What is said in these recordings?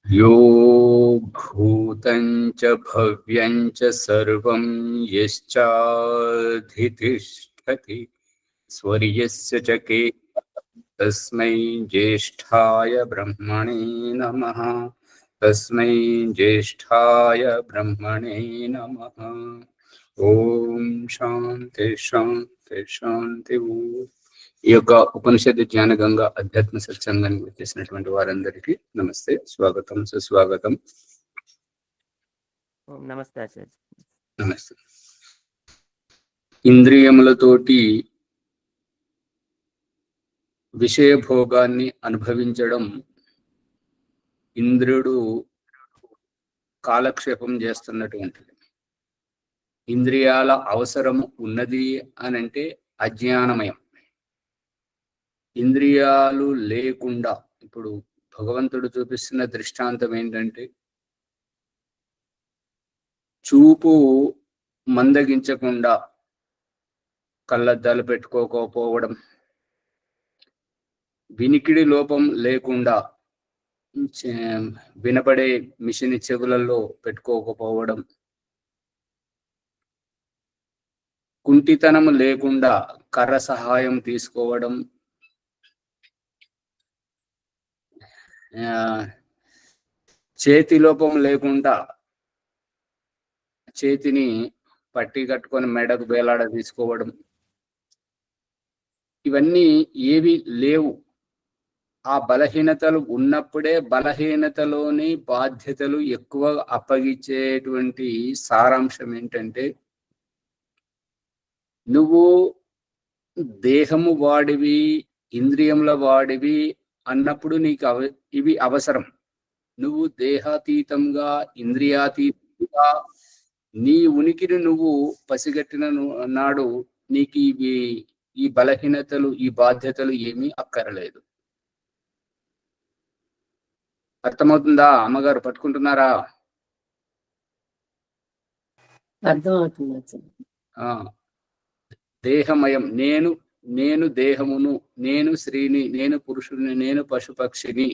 यो भूतं च भव्यं च सर्वं यश्चाधितिष्ठति स्वर्यस्य च तस्मै ज्येष्ठाय ब्रह्मणे नमः। तस्मै ज्येष्ठाय ब्रह्मणे नमः। ओम शांति शांति शांति। ఈ యొక్క ఉపనిషత్తు జ్ఞాన గంగా అధ్యాత్మ సత్సంగానికి వచ్చేసినటువంటి వారందరికీ నమస్తే, స్వాగతం, సుస్వాగతం. నమస్తే ఆచార్య. నమస్తే. ఇంద్రియములతోటి విషయ భోగాన్ని అనుభవించడం ఇంద్రుడు కాలక్షేపం చేస్తున్నటువంటిది. ఇంద్రియాల అవసరం ఉన్నది అని అంటే అజ్ఞానమయం. ఇంద్రియాలు లేకుండా ఇప్పుడు భగవంతుడు చూపిస్తున్న దృష్టాంతం ఏంటంటే, చూపు మందగించకుండా కళ్ళద్దాలు పెట్టుకోకపోవడం, వినికిడి లోపం లేకుండా వినపడే మిషన్ చెవులలో పెట్టుకోకపోవడం, కుంటితనం లేకుండా కర్ర సహాయం తీసుకోవడం, చేతి లోపం లేకుండా చేతిని పట్టి కట్టుకొని మెడకు వేలాడ తీసుకోవడం, ఇవన్నీ ఏవి లేవు. ఆ బలహీనతలు ఉన్నప్పుడే బలహీనతలోని బాధ్యతలు ఎక్కువ అప్పగించేటువంటి సారాంశం ఏంటంటే, నువ్వు దేహము వాడివి, ఇంద్రియముల వాడివి అన్నప్పుడు నీకు ఇవి అవసరం. నువ్వు దేహాతీతంగా, ఇంద్రియాతీతంగా నీ ఉనికిని నువ్వు పసిగట్టిన నాడు నీకు ఈ బలహీనతలు, ఈ బాధ్యతలు ఏమీ అక్కరలేదు. అర్థమవుతుందా? అమ్మగారు పట్టుకుంటున్నారా? అర్థమవుతుంది. దేహమయం, నేను దేహమును, నేను స్త్రీని, నేను పురుషుని, నేను పశుపక్షిని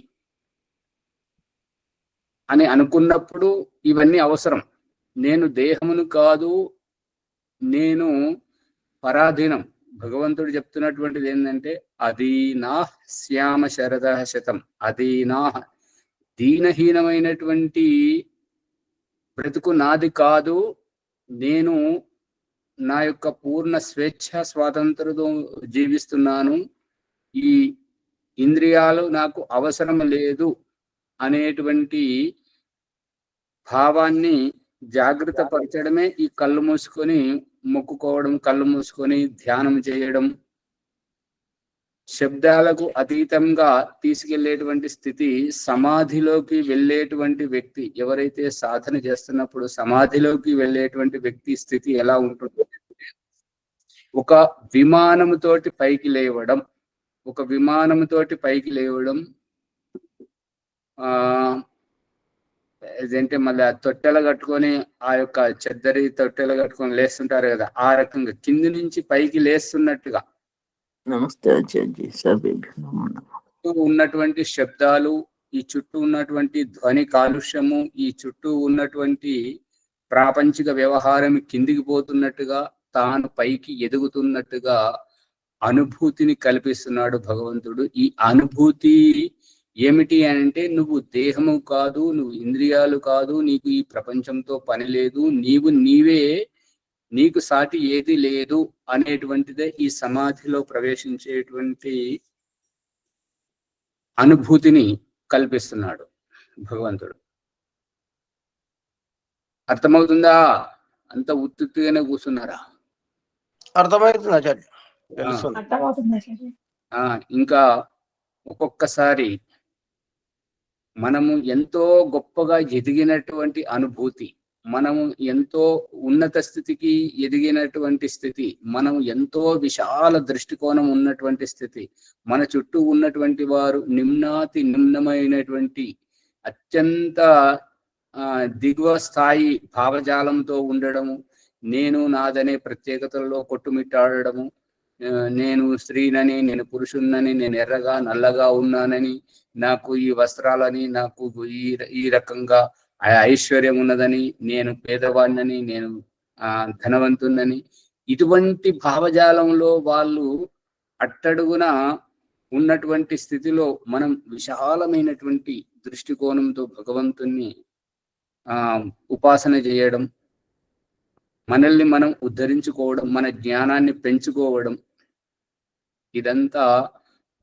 అని అనుకున్నప్పుడు ఇవన్నీ అవసరం. నేను దేహమును కాదు, నేను పరాధీనం. భగవంతుడు చెప్తున్నటువంటిది ఏంటంటే, అదీనా శ్యామ శరద శతం. అదీనా, దీనహీనమైనటువంటి బ్రతుకు నాది కాదు. నేను నా యొక్క పూర్ణ స్వేచ్ఛ స్వాతంత్రతో జీవిస్తున్నాను. ఈ ఇంద్రియాలు నాకు అవసరం లేదు అనేటువంటి భావాన్ని జాగ్రత్త పరచడమే ఈ కళ్ళు మూసుకొని మొక్కుకోవడం, కళ్ళు మూసుకొని ధ్యానం చేయడం, శబ్దాలకు అతీతంగా తీసుకెళ్లేటువంటి స్థితి. సమాధిలోకి వెళ్ళేటువంటి వ్యక్తి, ఎవరైతే సాధన చేస్తున్నప్పుడు సమాధిలోకి వెళ్ళేటువంటి వ్యక్తి స్థితి ఎలా ఉంటుందో, ఒక విమానముతోటి పైకి లేవడం, ఒక విమానముతోటి పైకి లేవడం, ఏదంటే మళ్ళీ తొట్టెలు కట్టుకొని, ఆ యొక్క చెద్దరి తొట్టెలు కట్టుకొని లేస్తుంటారు కదా, ఆ రకంగా కింది నుంచి పైకి లేస్తున్నట్టుగా. నమస్తే ఆచార్య. ఉన్నటువంటి శబ్దాలు, ఈ చుట్టూ ఉన్నటువంటి ధ్వని కాలుష్యము, ఈ చుట్టూ ఉన్నటువంటి ప్రాపంచిక వ్యవహారం కిందికి పోతున్నట్టుగా, తాను పైకి ఎదుగుతున్నట్టుగా అనుభూతిని కల్పిస్తున్నాడు భగవంతుడు. ఈ అనుభూతి ఏమిటి అంటే, నువ్వు దేహము కాదు, నువ్వు ఇంద్రియాలు కాదు, నీకు ఈ ప్రపంచంతో పని లేదు, నీవు నీవే, నీకు సాటి ఏది లేదు అనేటువంటిదే ఈ సమాధిలో ప్రవేశించేటువంటి అనుభూతిని కల్పిస్తున్నాడు భగవంతుడు. అర్థమవుతుందా? అంత ఉత్తుగానే కూర్చున్నారా? అర్థమవుతుంది ఆచార్య. ఇంకా ఒక్కొక్కసారి మనము ఎంతో గొప్పగా ఎదిగినటువంటి అనుభూతి, మనము ఎంతో ఉన్నత స్థితికి ఎదిగినటువంటి స్థితి, మనం ఎంతో విశాల దృష్టికోణం ఉన్నటువంటి స్థితి, మన చుట్టూ ఉన్నటువంటి వారు నిమ్నాతి నిమ్నమైనటువంటి అత్యంత దిగువ స్థాయి భావజాలంతో ఉండడము, నేను నాదనే ప్రత్యేకతల్లో కొట్టుమిట్టాడము, నేను స్త్రీనని, నేను పురుషున్నని, నేను ఎర్రగా నల్లగా ఉన్నానని, నాకు ఈ వస్త్రాలని, నాకు ఈ రకంగా ఐశ్వర్యం ఉన్నదని, నేను పేదవాడినని, నేను ధనవంతున్నని, ఇటువంటి భావజాలంలో వాళ్ళు అట్టడుగున ఉన్నటువంటి స్థితిలో మనం విశాలమైనటువంటి దృష్టికోణంతో భగవంతుణ్ణి ఉపాసన చేయడం, మనల్ని మనం ఉద్ధరించుకోవడం, మన జ్ఞానాన్ని పెంచుకోవడం, ఇదంతా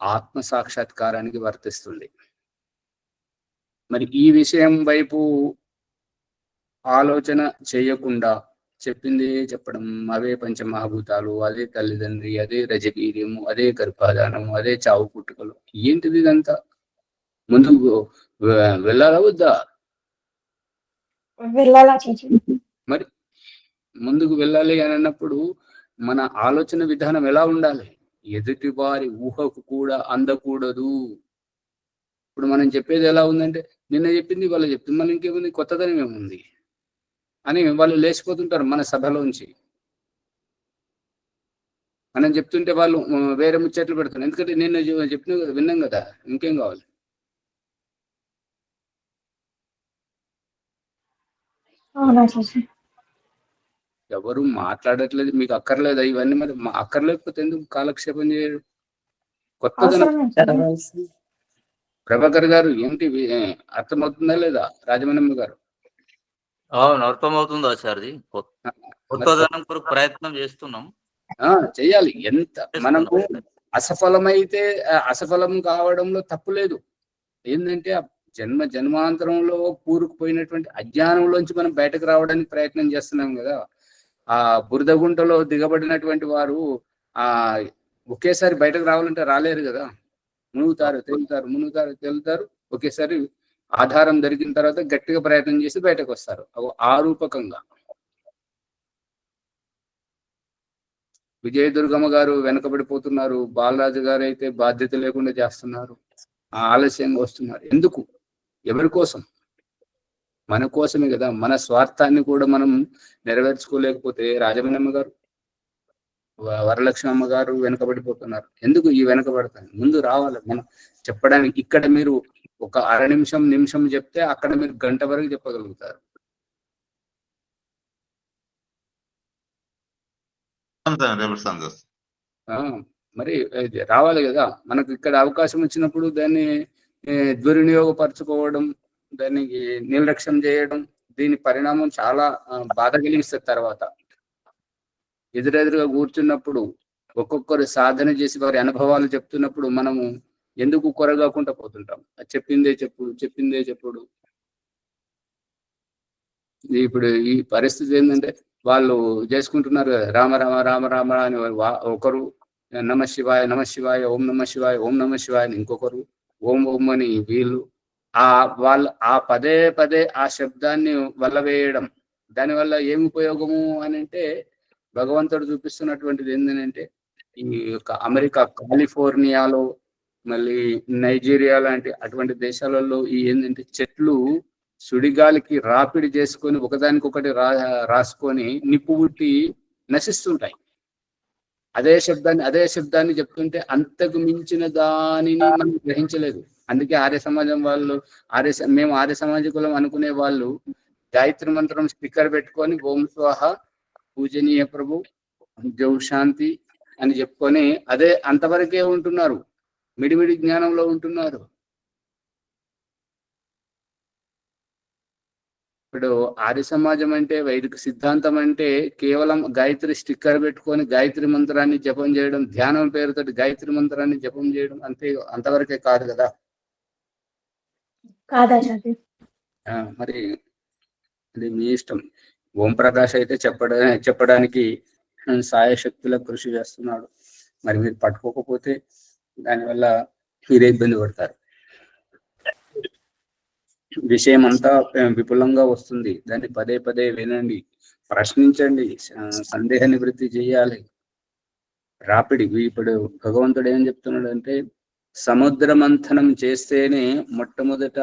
ఆత్మ సాక్షాత్కారానికి వర్తిస్తుంది. మరి ఈ విషయం వైపు ఆలోచన చేయకుండా చెప్పింది చెప్పడం, అవే పంచమహాభూతాలు, అదే తల్లిదండ్రి, అదే రజవీర్యము, అదే గర్భాధానము, అదే చావు పుట్టుకలు, ఏంటిది ఇదంతా? ముందుకు వెళ్ళాలా వద్దా? మరి ముందుకు వెళ్ళాలి అని అన్నప్పుడు మన ఆలోచన విధానం ఎలా ఉండాలి? ఎదుటి వారి ఊహకు కూడా అందకూడదు. ఇప్పుడు మనం చెప్పేది ఎలా ఉందంటే, నిన్న చెప్పింది వాళ్ళు చెప్తుంది, మనం ఇంకేముంది, కొత్తదనం ఏముంది అని వాళ్ళు లేచిపోతుంటారు మన సభలోంచి. మనం చెప్తుంటే వాళ్ళు వేరే ముచ్చట్లు పెడుతున్నారు. ఎందుకంటే నిన్న చెప్పిన కదా, విన్నాం కదా, ఇంకేం కావాలి? ఎవరు మాట్లాడట్లేదు, మీకు అక్కర్లేదా ఇవన్నీ? మరి అక్కర్లేకపోతే ఎందుకు కాలక్షేపం చేయడం? కొత్తదనం. ప్రభాకర్ గారు ఏంటి అర్థమవుతుందా లేదా? రాజమణమ్మ గారు అవును, అర్థమవుతుంది ఆచార్య. కొత్తదనం కొరకు ప్రయత్నం చేస్తున్నాం, చెయ్యాలి. ఎంత మనము అసఫలమైతే అసఫలం కావడంలో తప్పు లేదు. ఏంటంటే జన్మాంతరంలో కూరుకుపోయినటువంటి అజ్ఞానంలోంచి మనం బయటకు రావడానికి ప్రయత్నం చేస్తున్నాం కదా. ఆ బురద గుంటలో దిగబడినటువంటి వారు ఒకేసారి బయటకు రావాలంటే రాలేరు కదా. మునుగుతారు, తేలుతారు, మునుగుతారు, తేలుతారు. ఒకేసారి ఆధారం దొరికిన తర్వాత గట్టిగా ప్రయత్నం చేసి బయటకు వస్తారు. ఆ రూపకంగా విజయదుర్గమ్మ గారు వెనకబడిపోతున్నారు, బాలరాజు గారు అయితే బాధ్యత లేకుండా చేస్తున్నారు, ఆలస్యంగా వస్తున్నారు. ఎందుకు? ఎవరి కోసం? మన కోసమే కదా. మన స్వార్థాన్ని కూడా మనం నెరవేర్చుకోలేకపోతే రాజమణమ్మ గారు, వరలక్ష్మమ్మ గారు వెనకబడిపోతున్నారు. ఎందుకు ఈ వెనకబడతాను? ముందు రావాలి మనం చెప్పడానికి. ఇక్కడ మీరు ఒక అర నిమిషం చెప్తే అక్కడ మీరు గంట వరకు చెప్పగలుగుతారు. మరి రావాలి కదా. మనకు ఇక్కడ అవకాశం వచ్చినప్పుడు దాన్ని దుర్వినియోగపరచుకోవడం, దానికి నిర్లక్ష్యం చేయడం, దీని పరిణామం చాలా బాధ కలిగిస్తుంది. తర్వాత ఎదురెదురుగా కూర్చున్నప్పుడు ఒక్కొక్కరు సాధన చేసి వారి అనుభవాలు చెప్తున్నప్పుడు మనము ఎందుకు కొరగాకుండా పోతుంటాం? చెప్పిందే చెప్పుడు. ఇప్పుడు ఈ పరిస్థితి ఏంటంటే, వాళ్ళు చేసుకుంటున్నారు కదా, రామ రామ రామ రామ అని ఒకరు, నమ శివాయ నమ శివాయ, ఓం నమ శివాయ, ఓం నమ శివాయ అని ఇంకొకరు, ఓం ఓం అని వీళ్ళు. వాళ్ళు పదే పదే ఆ శబ్దాన్ని వల్లవేయడం, దానివల్ల ఏమి ఉపయోగము అని అంటే, భగవంతుడు చూపిస్తున్నటువంటిది ఏంటంటే, ఈ యొక్క అమెరికా కాలిఫోర్నియాలో, మళ్ళీ నైజీరియా లాంటి అటువంటి దేశాలలో ఈ ఏంటంటే చెట్లు సుడిగాలికి రాపిడి చేసుకొని ఒకదానికొకటి రాసుకొని నిప్పు పుట్టి నశిస్తుంటాయి. అదే శబ్దాన్ని చెప్తుంటే అంతకు మించిన దానిని మనం గ్రహించలేదు. అందుకే ఆర్య సమాజం వాళ్ళు, మేము ఆర్య సమాజికులం అనుకునే వాళ్ళు గాయత్రి మంత్రం స్టిక్కర్ పెట్టుకొని ఓం స్వాహ, పూజనీయ ప్రభు, జౌ శాంతి అని చెప్పుకొని అదే అంతవరకే ఉంటున్నారు, మిడిమిడి జ్ఞానంలో ఉంటున్నారు. ఇప్పుడు ఆర్య సమాజం అంటే, వైదిక సిద్ధాంతం అంటే కేవలం గాయత్రి స్టిక్కర్ పెట్టుకొని గాయత్రి మంత్రాన్ని జపం చేయడం, ధ్యానం పేరుతో గాయత్రి మంత్రాన్ని జపం చేయడం, అంతవరకే కాదు కదా. మరి అది మీ ఇష్టం. ఓం ప్రకాష్ అయితే చెప్పడానికి సాయశక్తుల కృషి చేస్తున్నాడు. మరి మీరు పట్టుకోకపోతే దానివల్ల మీరే ఇబ్బంది పడతారు. విషయం అంతా విపులంగా వస్తుంది, దాన్ని పదే పదే వినండి, ప్రశ్నించండి, సందేహ నివృత్తి చేయాలి. రాపిడి. ఇప్పుడు భగవంతుడు ఏం చెప్తున్నాడు అంటే, సముద్ర మంథనం చేస్తేనే మొట్టమొదట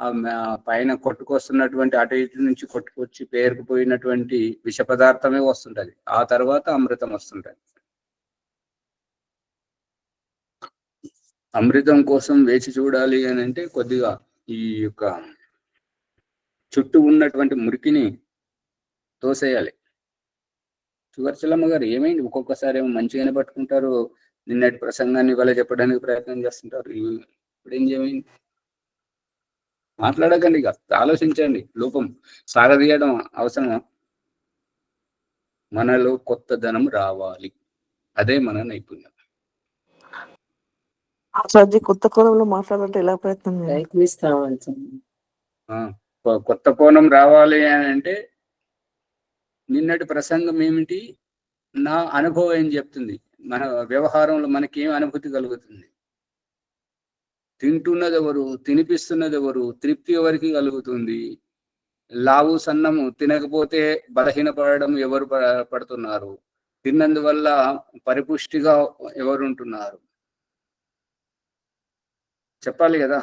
ఆ పైన కొట్టుకొస్తున్నటువంటి అటు ఇటు నుంచి కొట్టుకొచ్చి పేరుకుపోయినటువంటి విష పదార్థమే వస్తుంటది, ఆ తర్వాత అమృతం వస్తుంటది. అమృతం కోసం వేచి చూడాలి అని అంటే కొద్దిగా ఈ యొక్క చుట్టూ ఉన్నటువంటి మురికిని తోసేయాలి. సువర్చలమ్మ గారు ఏమైంది? ఒక్కొక్కసారి ఏమో మంచిగానే పట్టుకుంటారు, నిన్నటి ప్రసంగాన్ని ఇవాళ చెప్పడానికి ప్రయత్నం చేస్తుంటారు. ఇప్పుడు ఏమైంది? మాట్లాడకండి, ఇక ఆలోచించండి. లోపం సాగదీయడం అవసరమా? మనలో కొత్త ధనం రావాలి, అదే మన నైపుణ్యం. ఆచార్య కొత్త కోణంలో మాట్లాడాలంటే ఎలా ప్రయత్నం చేయాలి? కొత్త కోణం రావాలి అని అంటే నిన్నటి ప్రసంగం ఏమిటి, నా అనుభవం ఏం చెప్తుంది, మన వ్యవహారంలో మనకేం అనుభూతి కలుగుతుంది, తింటున్నది ఎవరు, తినిపిస్తున్నది ఎవరు, తృప్తి ఎవరికి కలుగుతుంది, లావు సన్నము తినకపోతే బలహీనపడడం ఎవరు పడుతున్నారు, తిన్నందువల్ల పరిపుష్టిగా ఎవరు ఉంటున్నారు, చెప్పాలి కదా.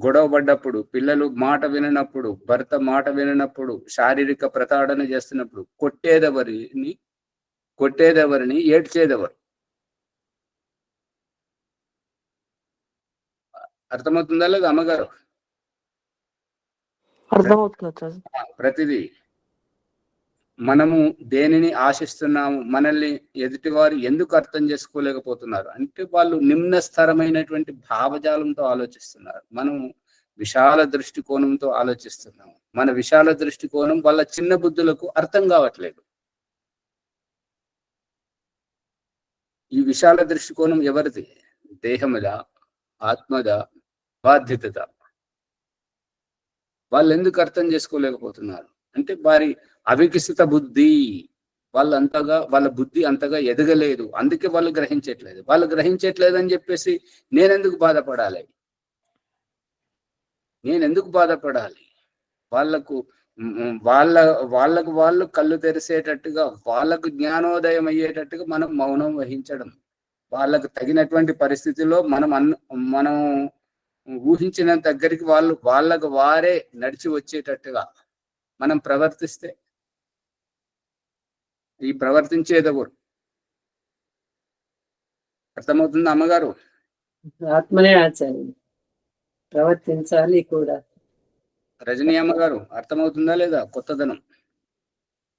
గొడవ పడ్డప్పుడు, పిల్లలు మాట విననప్పుడు, భర్త మాట విననప్పుడు, శారీరక ప్రతాడన చేస్తున్నప్పుడు కొట్టేదెవరిని ఏడ్చేదెవరు? అర్థమవుతుందా లేదా అమ్మగారు? అర్థమవుతుంది. ప్రతిదీ మనము దేనిని ఆశిస్తున్నాము, మనల్ని ఎదుటివారు ఎందుకు అర్థం చేసుకోలేకపోతున్నారు అంటే వాళ్ళు నిమ్న స్థరమైనటువంటి భావజాలంతో ఆలోచిస్తున్నారు. మనం విశాల దృష్టికోణంతో ఆలోచిస్తున్నాము. మన విశాల దృష్టికోణం వాళ్ళ చిన్న బుద్ధులకు అర్థం కావట్లేదు. ఈ విశాల దృష్టికోణం ఎవరిది? దేహముదా, ఆత్మదా, బాధ్యతదా? వాళ్ళు ఎందుకు అర్థం చేసుకోలేకపోతున్నారు అంటే వారి అవికసిత బుద్ధి, వాళ్ళ బుద్ధి అంతగా ఎదగలేదు, అందుకే వాళ్ళు గ్రహించట్లేదు. వాళ్ళు గ్రహించట్లేదు అని చెప్పేసి నేనెందుకు బాధపడాలి? వాళ్ళకు వాళ్ళు కళ్ళు తెరిసేటట్టుగా, వాళ్ళకు జ్ఞానోదయం అయ్యేటట్టుగా మనం మౌనం వహించడం, వాళ్ళకు తగినటువంటి పరిస్థితిలో మనం ఊహించిన దగ్గరికి వాళ్ళకు వారే నడిచి వచ్చేటట్టుగా మనం ప్రవర్తిస్తే, ఈ ప్రవర్తించేదెవరు? అర్థమవుతుంది అమ్మగారు? ఆత్మనే ఆచార్య ప్రవర్తించాలి కూడా. రజనీ అమ్మగారు అర్థమవుతుందా లేదా? కొత్తదనం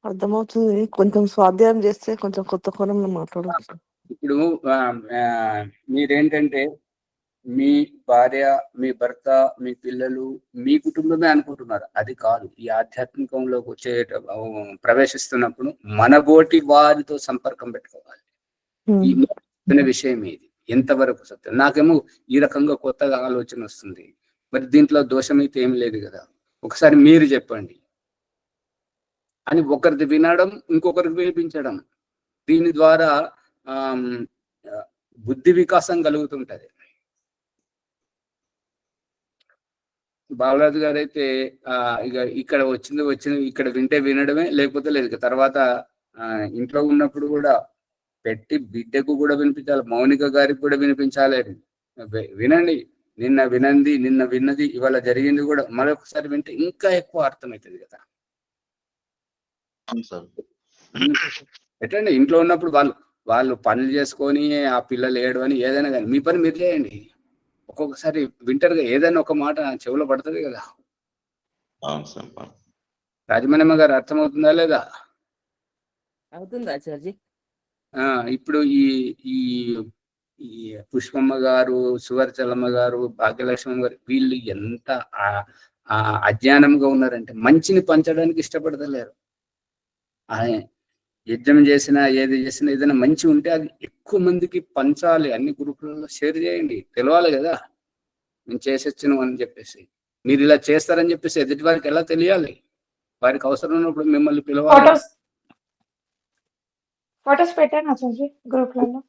అర్థమవుతుంది. కొంచెం స్వాధ్యాయం చేస్తే కొంచెం కొత్త కోణంలో మాట్లాడవచ్చు. ఇప్పుడు మీరేంటంటే మీ భార్య, మీ భర్త, మీ పిల్లలు, మీ కుటుంబమే అనుకుంటున్నారు. అది కాదు. ఈ ఆధ్యాత్మికంలోకి ప్రవేశిస్తున్నప్పుడు మనబోటి వారితో సంపర్కం పెట్టుకోవాలి. ఈ విషయం ఇది ఎంతవరకు సత్యం? నాకేమో ఈ రకంగా కొత్తగా ఆలోచన వస్తుంది. మరి దీంట్లో దోషమైతే ఏం లేదు కదా, ఒకసారి మీరు చెప్పండి అని ఒకరిది వినడం, ఇంకొకరికి వినిపించడం, దీని ద్వారా బుద్ధి వికాసం కలుగుతుంటది. బాలరాజు గారు అయితే ఇక ఇక్కడ వచ్చింది ఇక్కడ వింటే వినడమే, లేకపోతే లేదు. తర్వాత ఇంట్లో ఉన్నప్పుడు కూడా పెట్టి బిడ్డకు కూడా వినిపించాలి, మౌనిక గారికి కూడా వినిపించాలి. వినండి, నిన్న విన్నది ఇవాళ జరిగింది కూడా మరొకసారి వింటే ఇంకా ఎక్కువ అర్థమవుతుంది కదా. ఎట్లండి, ఇంట్లో ఉన్నప్పుడు వాళ్ళు పనులు చేసుకొని ఆ పిల్లలు ఏడు అని ఏదైనా కానీ మీ పని మీరు చేయండి. ఒక్కొక్కసారి వింటర్గా ఏదైనా ఒక మాట చెవులో పడుతుంది కదా. రాజమణమ్మ గారు అర్థమవుతుందా లేదా? అవుతుంది ఆచార్య. ఇప్పుడు ఈ పుష్పమ్మ గారు, సువర్చలమ్మ గారు, భాగ్యలక్ష్మి గారు, వీళ్ళు ఎంత అజ్ఞానంగా ఉన్నారంటే మంచిని పంచడానికి ఇష్టపడతలేరు. యజ్ఞం చేసినా ఏది చేసినా ఏదైనా మంచి ఉంటే అది ఎక్కువ మందికి పంచాలి, అన్ని గ్రూపులలో షేర్ చేయండి, తెలవాలి కదా మేము చేసొచ్చినాం అని చెప్పేసి. మీరు ఇలా చేస్తారని చెప్పేసి ఎదుటి వారికి ఎలా తెలియాలి? వారికి అవసరం ఉన్నప్పుడు మిమ్మల్ని పిలవాలి. ఫోటోస్ పెట్టాను గ్రూప్లలో.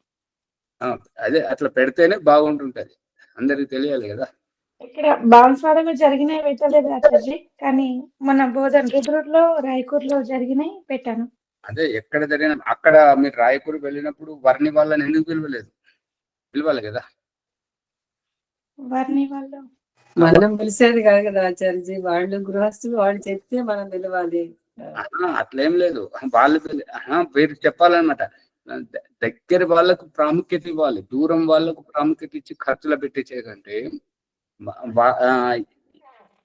అదే అట్లా పెడితేనే బాగుంటుంటది, అందరికి తెలియాలి కదా. ఇక్కడ బాన్స్వాడలో జరిగినాయి పెట్టలేదు ఆచార్య, కానీ మన బోధన రుద్రుడిలో రాయకూర్లో జరిగినాయి పెట్టాను. అదే ఎక్కడ జరిగిన అక్కడ మీరు రాయకూరు వెళ్ళినప్పుడు వర్ణి వాళ్ళని ఎందుకు పిలవాలి కదా. వర్ణి వాళ్ళు మనం పిలిచేది కాదు కదా ఆచార్యజీ, వాళ్ళు గృహస్థులు, వాళ్ళు చెప్తే మనం పిలవాలి. అట్లేం లేదు, వాళ్ళు మీరు చెప్పాలన్నమాట. దగ్గర వాళ్ళకు ప్రాముఖ్యత ఇవ్వాలి, దూరం వాళ్ళకు ప్రాముఖ్యత ఇచ్చి ఖర్చులు పెట్టించేదంటే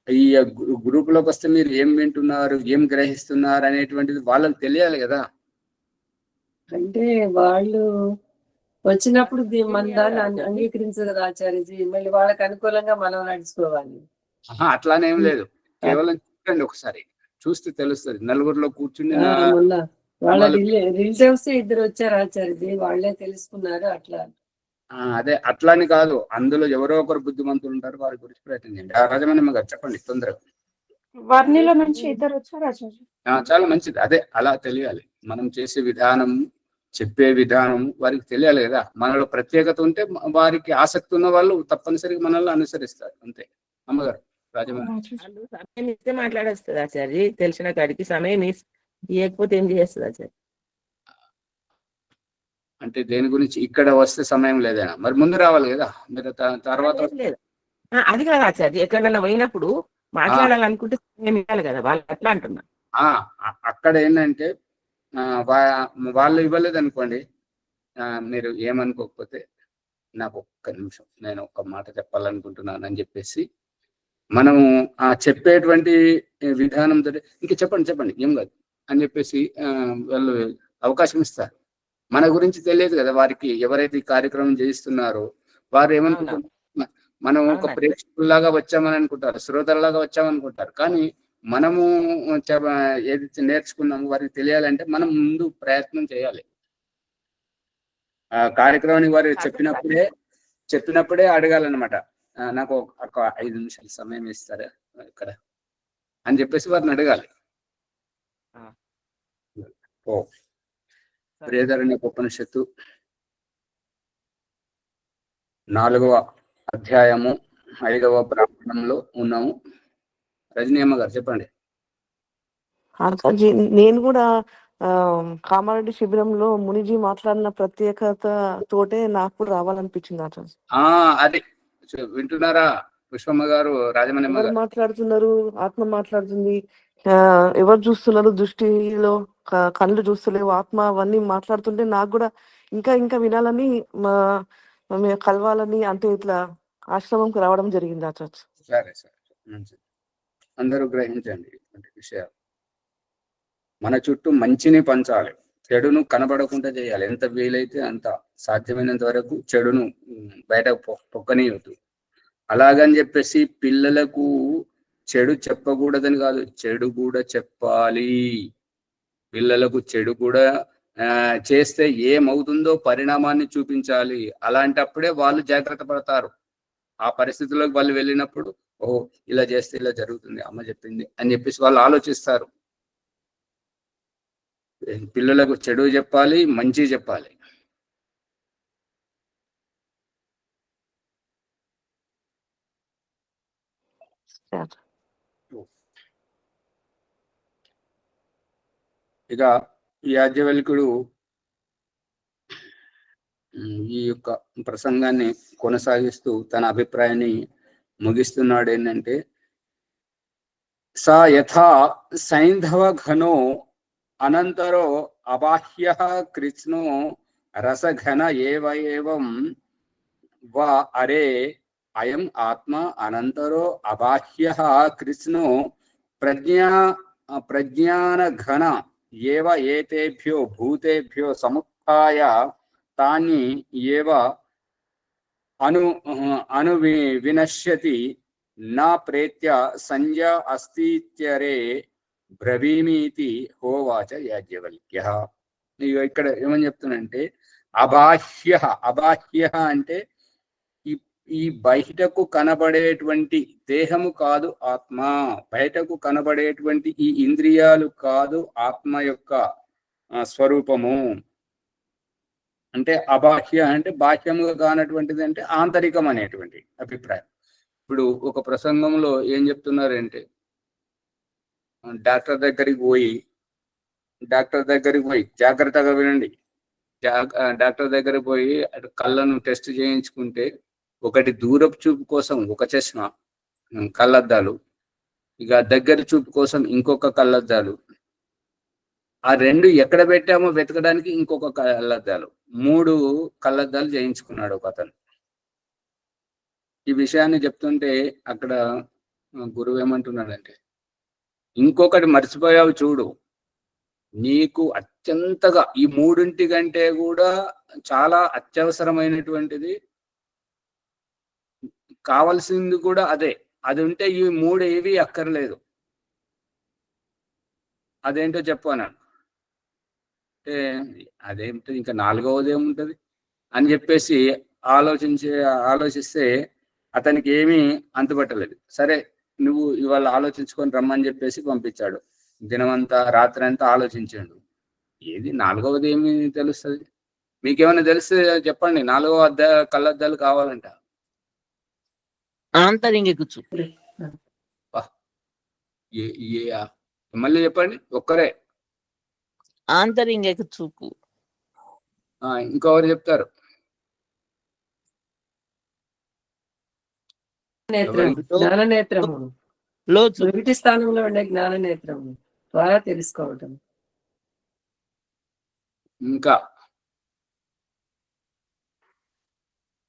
ఈ గ్రూప్ లోకి వస్తే మీరు ఏం వింటున్నారు, ఏం గ్రహిస్తున్నారు అనేటువంటిది వాళ్ళకి తెలియాలి కదా. అంటే వాళ్ళు వచ్చినప్పుడు మన దాన్ని అంగీకరించదు కదా ఆచార్యజీ, మళ్ళీ వాళ్ళకి అనుకూలంగా మనం నడుచుకోవాలి. అట్లానే ఏం లేదు, కేవలం చూడండి, ఒకసారి చూస్తే తెలుస్తుంది. నలుగురిలో కూర్చుని మొన్న వాళ్ళ రిలేటివ్స్ ఇద్దరు వచ్చారు ఆచార్యజీ, వాళ్ళే తెలుసుకున్నారు అట్లా. అదే అట్లాని కాదు, అందులో ఎవరో ఒకరు బుద్ధిమంతులు ఉంటారు, వారి గురించి ప్రయత్నం చేయండి. రాజమణిమ్మ గారు చెప్పండి తొందరగా. వర్ణిలో నుంచి ఇద్దరు వచ్చారు ఆచార్య. చాలా మంచిది. అదే అలా తెలియాలి. మనం చేసే విధానం, చెప్పే విధానం వారికి తెలియాలి కదా. మనలో ప్రత్యేకత ఉంటే వారికి ఆసక్తి ఉన్న వాళ్ళు తప్పనిసరిగా మనల్ని అనుసరిస్తారు, అంతే. అమ్మగారు రాజమణి. సమయం ఇస్తే మాట్లాడేస్తుంది ఆచార్య, తెలిసిన కాడికి. సమయం ఇవ్వకపోతే ఏం చేస్తుంది ఆచార్య? అంటే దేని గురించి? ఇక్కడ వస్తే సమయం లేదేనా? మరి ముందు రావాలి కదా మీరు, తర్వాత. లేదు, అది కాదు ఆచార్య, ఎక్కడన్నా పోయినప్పుడు మాట్లాడాలనుకుంటే సమయం ఇవ్వాలి కదా, వాళ్ళు అట్లా అంటున్నా. అక్కడ ఏంటంటే వాళ్ళు ఇవ్వలేదు అనుకోండి, మీరు ఏమనుకోకపోతే నాకు ఒక్క నిమిషం, నేను ఒక మాట చెప్పాలనుకుంటున్నాను అని చెప్పేసి మనము చెప్పేటువంటి విధానంతో ఇంకా చెప్పండి ఏం కాదు అని చెప్పేసి వాళ్ళు అవకాశం ఇస్తారు. మన గురించి తెలియదు కదా వారికి, ఎవరైతే ఈ కార్యక్రమం చేయిస్తున్నారో వారు ఏమనుకుంటున్నారు, మనం ఒక ప్రేక్షకుల్లాగా వచ్చామని అనుకుంటారు, శ్రోతల్లాగా వచ్చామనుకుంటారు. కానీ మనము ఏదైతే నేర్చుకున్నామో వారికి తెలియాలంటే మనం ముందు ప్రయత్నం చేయాలి. ఆ కార్యక్రమానికి వారు చెప్పినప్పుడే అడగాలన్నమాట. నాకు ఒక 5 నిమిషాలు సమయం ఇస్తారా ఇక్కడ అని చెప్పేసి వారిని అడగాలి. బృహదారణ్యక ఉపనిషత్తు 4వ అధ్యాయము 5వ బ్రాహ్మణంలో ఉన్నాము. రజనీయమ్మ గారు చెప్పండి. నేను కూడా కామారెడ్డి శిబిరంలో మునిజీ మాట్లాడిన ప్రత్యేకత తోటే నాకు రావాలనిపించింది ఆచార్య. అది వింటున్నారా పుష్పమ్మ గారు, రాజమణిమ్మ గారు? మాట్లాడుతున్నారు, ఆత్మ మాట్లాడుతుంది, ఎవరు చూస్తున్నారు, దృష్టిలో కళ్ళు చూస్తలేవు, ఆత్మ, అవన్నీ మాట్లాడుతుంటే నాకు కూడా ఇంకా వినాలని, కలవాలని, అంటే ఇట్లా ఆశ్రమంకి రావడం జరిగింది ఆచార్య. సరే మంచిది. అందరూ గ్రహించండి ఇటువంటి విషయాలు. మన చుట్టూ మంచిని పంచాలి, చెడును కనబడకుండా చేయాలి. ఎంత వీలైతే అంత, సాధ్యమైనంత వరకు చెడును బయట పొక్కనీయద్దు. అలాగని చెప్పేసి పిల్లలకు చెడు చెప్పకూడదని కాదు, చెడు కూడా చెప్పాలి. పిల్లలకు చెడు కూడా చేస్తే ఏమవుతుందో పరిణామాన్ని చూపించాలి. అలాంటప్పుడే వాళ్ళు జాగ్రత్త పడతారు. ఆ పరిస్థితుల్లోకి వాళ్ళు వెళ్ళినప్పుడు, ఓహో ఇలా చేస్తే ఇలా జరుగుతుంది, అమ్మ చెప్పింది అని చెప్పేసి వాళ్ళు ఆలోచిస్తారు. పిల్లలకు చెడు చెప్పాలి, మంచి చెప్పాలి. ఇక యాజ్ఞవల్క్యుడు ఈ యొక్క ప్రసంగాన్ని కొనసాగిస్తూ తన అభిప్రాయాన్ని ముగిస్తున్నాడు. ఏంటంటే, సా యథా సైంధవ ఘనో అనంతరో అబాహ్య కృష్ణో రసఘన ఏవం వా అరే అయం ఆత్మ అనంతరో అబాహ్య కృష్ణో ప్రజ్ఞానఘన ఏవ ఏతేభ్యో భూతేభ్యో సముత్థాయ తాని ఏవ వినశ్యతి నా ప్రేత్య సంజ్ఞ అస్తిత్యరే బ్రవీమీతి హోవాచ యాజ్ఞవల్క్య. ఇక్కడ ఏమని చెప్తున్నంటే, అబాహ్య అంటే ఈ బయటకు కనబడేటువంటి దేహము కాదు ఆత్మ, బయటకు కనబడేటువంటి ఈ ఇంద్రియాలు కాదు ఆత్మ యొక్క స్వరూపము. అంటే అబాహ్య అంటే బాహ్యముగా కానటువంటిది, అంటే ఆంతరికం అనేటువంటి అభిప్రాయం. ఇప్పుడు ఒక ప్రసంగంలో ఏం చెప్తున్నారంటే, డాక్టర్ దగ్గరికి పోయి జాగ్రత్తగా వినండి. డాక్టర్ దగ్గరికి పోయి కళ్ళను టెస్ట్ చేయించుకుంటే, ఒకటి దూరపు చూపు కోసం ఒక చష్మా కళ్ళద్దాలు, ఇక దగ్గర చూపు కోసం ఇంకొక కళ్ళద్దాలు, ఆ 2 ఎక్కడ పెట్టామో వెతకడానికి ఇంకొక కళ్ళద్దాలు 3 కళ్ళద్దాలు చేయించుకున్నాడు ఒక అతను. ఈ విషయాన్ని చెప్తుంటే అక్కడ గురువు ఏమంటున్నాడంటే, ఇంకొకటి మర్చిపోయావు చూడు, నీకు అత్యంతగా ఈ 3 కంటే కూడా చాలా అత్యవసరమైనటువంటిది కావాల్సింది కూడా అదే. అది ఉంటే ఈ 3 ఏవి అక్కర్లేదు. అదేంటో చెప్పు అన్నాడు. అంటే అదేంటో ఇంకా 4వది ఏముంటది అని చెప్పేసి ఆలోచిస్తే అతనికి ఏమీ అంతుపట్టలేదు. సరే నువ్వు ఇవాళ ఆలోచించుకొని రమ్మని చెప్పేసి పంపించాడు. దినమంతా రాత్రి అంతా ఆలోచించాడు. ఏది 4వది ఏమి తెలుస్తుంది? మీకేమైనా తెలిస్తే చెప్పండి. 4వ కళ్ళద్దాలు కావాలంట. ఆంతరింగిక చూపు. మళ్ళీ చెప్పండి. ఒక్కరే. ఆంతరింగిక చూపు. ఇంకొకరు చెప్తారు. జ్ఞాన నేత్రము, లోచు. మొదటి స్థానంలో ఉండే జ్ఞాన నేత్రము ద్వారా తెలుసుకోవటం. ఇంకా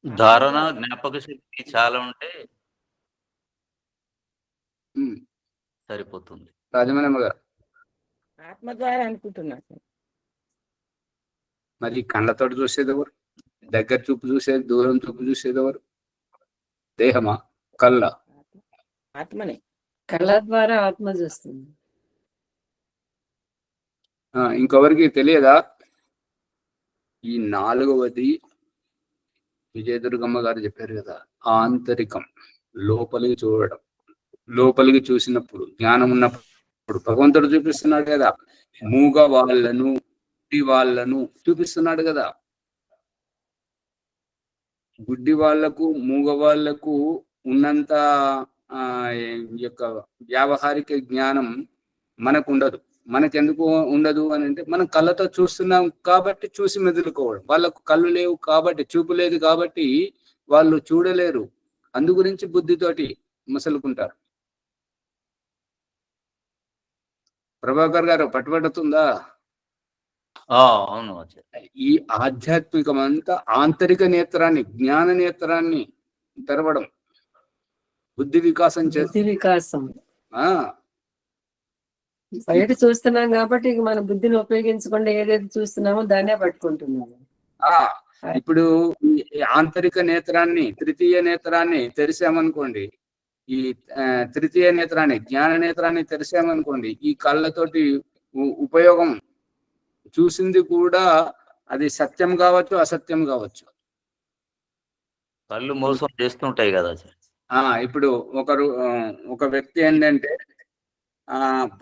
ధారణ, జ్ఞాపక శక్తి చాలా ఉంటే సరిపోతుంది. రాజమణమ్మ గారు, ఆత్మ ద్వారా అనుకుంటున్నా. మరి కళ్ళతోటి చూసేది ఎవరు? దగ్గర చూపు చూసేది, దూరం చూపు చూసేది ఎవరు? దేహమా, కళ్ళ? ఆత్మనే. కళ్ళ ద్వారా ఆత్మ చూస్తుంది. ఇంకొవరికి తెలియదా? ఈ 4వది విజయదుర్గమ్మ గారు చెప్పారు కదా, ఆంతరికం, లోపలికి చూడడం. లోపలికి చూసినప్పుడు, జ్ఞానం ఉన్నప్పుడు భగవంతుడు చూపిస్తున్నాడు కదా, మూగ వాళ్ళను, గుడ్డి వాళ్ళను చూపిస్తున్నాడు కదా. గుడ్డి వాళ్లకు, మూగ వాళ్లకు ఉన్నంత యొక్క వ్యావహారిక జ్ఞానం మనకు ఉండదు. మనకెందుకు ఉండదు అని అంటే, మనం కళ్ళతో చూస్తున్నాం కాబట్టి చూసి మెదులుకోవడం. వాళ్ళకు కళ్ళు లేవు కాబట్టి, చూపు లేదు కాబట్టి వాళ్ళు చూడలేరు. అందు గురించి బుద్ధితోటి మసలుకుంటారు. ప్రభాకర్ గారు పట్టుబడుతుందా? అవును. ఈ ఆధ్యాత్మికం అంతా ఆంతరిక నేత్రాన్ని, జ్ఞాన నేత్రాన్ని తెరవడం, బుద్ధి వికాసం బుద్ధి వికాసం. ఆ బయట చూస్తున్నాం కాబట్టి మన బుద్ధిని ఉపయోగించకుండా ఏదైతే చూస్తున్నామో దాన్నే పట్టుకుంటున్నాము. ఇప్పుడు ఈ ఆంతరిక నేత్రాన్ని, తృతీయ నేత్రాన్ని తెరిసామనుకోండి, ఈ తృతీయ నేత్రాన్ని, జ్ఞాన నేత్రాన్ని తెరిసామనుకోండి, ఈ కళ్ళతోటి ఉపయోగం చూసింది కూడా అది సత్యం కావచ్చు, అసత్యం కావచ్చు. కళ్ళు మోసం చేస్తుంటాయి కదా. ఇప్పుడు ఒక వ్యక్తి ఏంటంటే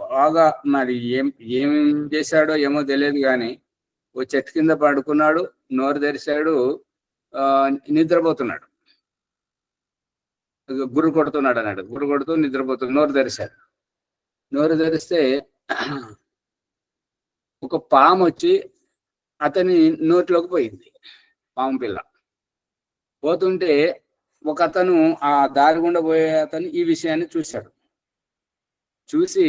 బాగా మరి ఏం చేశాడో ఏమో తెలియదు కానీ ఓ చెట్టు కింద పడుకున్నాడు, నోరు తెరిచాడు, నిద్రపోతున్నాడు. గుర్రు కొడుతున్నాడు అన్నాడు. గుర్రు కొడుతూ నిద్రపోతున్నాడు, నోరు తెరిచాడు. నోరు తెరిస్తే ఒక పాము వచ్చి అతని నోట్లోకి పోయింది. పాము పిల్ల పోతుంటే ఒక అతను, ఆ దారి గుండా పోయే అతను ఈ విషయాన్ని చూశాడు. చూసి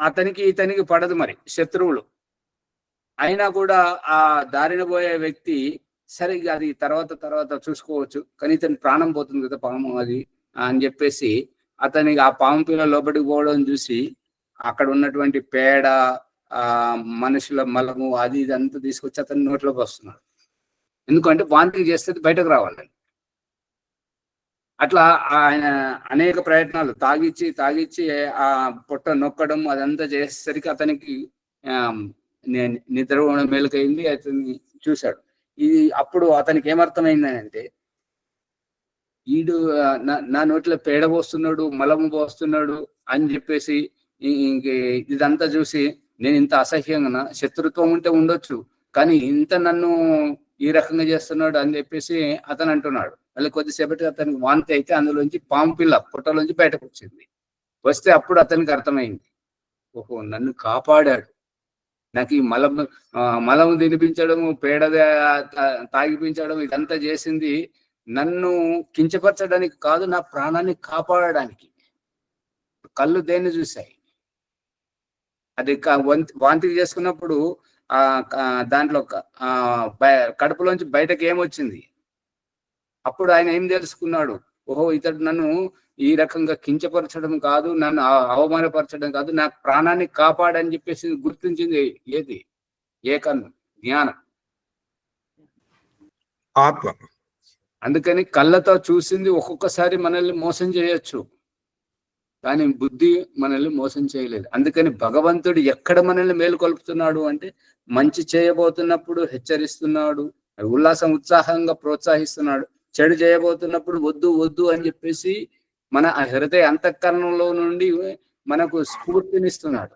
అతనికి ఇతనికి పడదు, మరి శత్రువులు అయినా కూడా ఆ దారిన పోయే వ్యక్తి, సరే అది తర్వాత చూసుకోవచ్చు, కానీ ఇతని ప్రాణం పోతుంది కదా పాము అది అని చెప్పేసి అతనికి ఆ పాము పిల్ల లోపలికి పోవడం చూసి అక్కడ ఉన్నటువంటి పేడ, మనుషుల మలము, అది ఇదంతా తీసుకొచ్చి అతని నోట్లోకి వస్తున్నాడు. ఎందుకంటే వాంతింగ్ చేస్తే బయటకు రావాలని. అట్లా ఆయన అనేక ప్రయత్నాలు, తాగిచ్చి ఆ పొట్ట నొక్కడం అదంతా చేసేసరికి అతనికి నిద్ర మేలుకైంది. అతన్ని చూశాడు. ఇది అప్పుడు అతనికి ఏమర్థమైందని అంటే, ఈడు నా నోట్లో పేడ పోస్తున్నాడు, మలము పోస్తున్నాడు అని చెప్పేసి ఇంక ఇదంతా చూసి, నేను ఇంత అసహ్యంగా, శత్రుత్వం ఉంటే ఉండొచ్చు కానీ ఇంత నన్ను ఈ రకంగా చేస్తున్నాడు అని చెప్పేసి అతను అంటున్నాడు. మళ్ళీ కొద్దిసేపటికి అతనికి వాంతి అయితే అందులోంచి పాము పిల్ల పొట్టలోంచి బయటకు వచ్చింది. వస్తే అప్పుడు అతనికి అర్థమైంది, ఓహో నన్ను కాపాడాడు. నాకు ఈ మలము తినిపించడము, పేడ తాగిపించడం ఇదంతా చేసింది నన్ను కించపరచడానికి కాదు, నా ప్రాణాన్ని కాపాడడానికి. కళ్ళు దేన్ని చూశాయి? అది వాంతి చేసుకున్నప్పుడు దాంట్లో కడుపులోంచి బయటకు ఏమొచ్చింది? అప్పుడు ఆయన ఏం తెలుసుకున్నాడు? ఓహో, ఇతడు నన్ను ఈ రకంగా కించపరచడం కాదు, నన్ను అవమానపరచడం కాదు, నా ప్రాణాన్ని కాపాడని చెప్పేసి గుర్తించింది ఏది? ఏ కన్ను? జ్ఞానం, ఆత్మ. అందుకని కళ్ళతో చూసింది ఒక్కొక్కసారి మనల్ని మోసం చేయొచ్చు, కానీ బుద్ధి మనల్ని మోసం చేయలేదు. అందుకని భగవంతుడు ఎక్కడ మనల్ని మేలుకొల్పుతున్నాడు అంటే మంచి చేయబోతున్నప్పుడు హెచ్చరిస్తున్నాడు, ఉల్లాసం ఉత్సాహంగా ప్రోత్సహిస్తున్నాడు. చెడు చేయబోతున్నప్పుడు వద్దు వద్దు అని చెప్పేసి మన హృదయ అంతఃకరణంలో నుండి మనకు స్ఫూర్తినిస్తున్నాడు.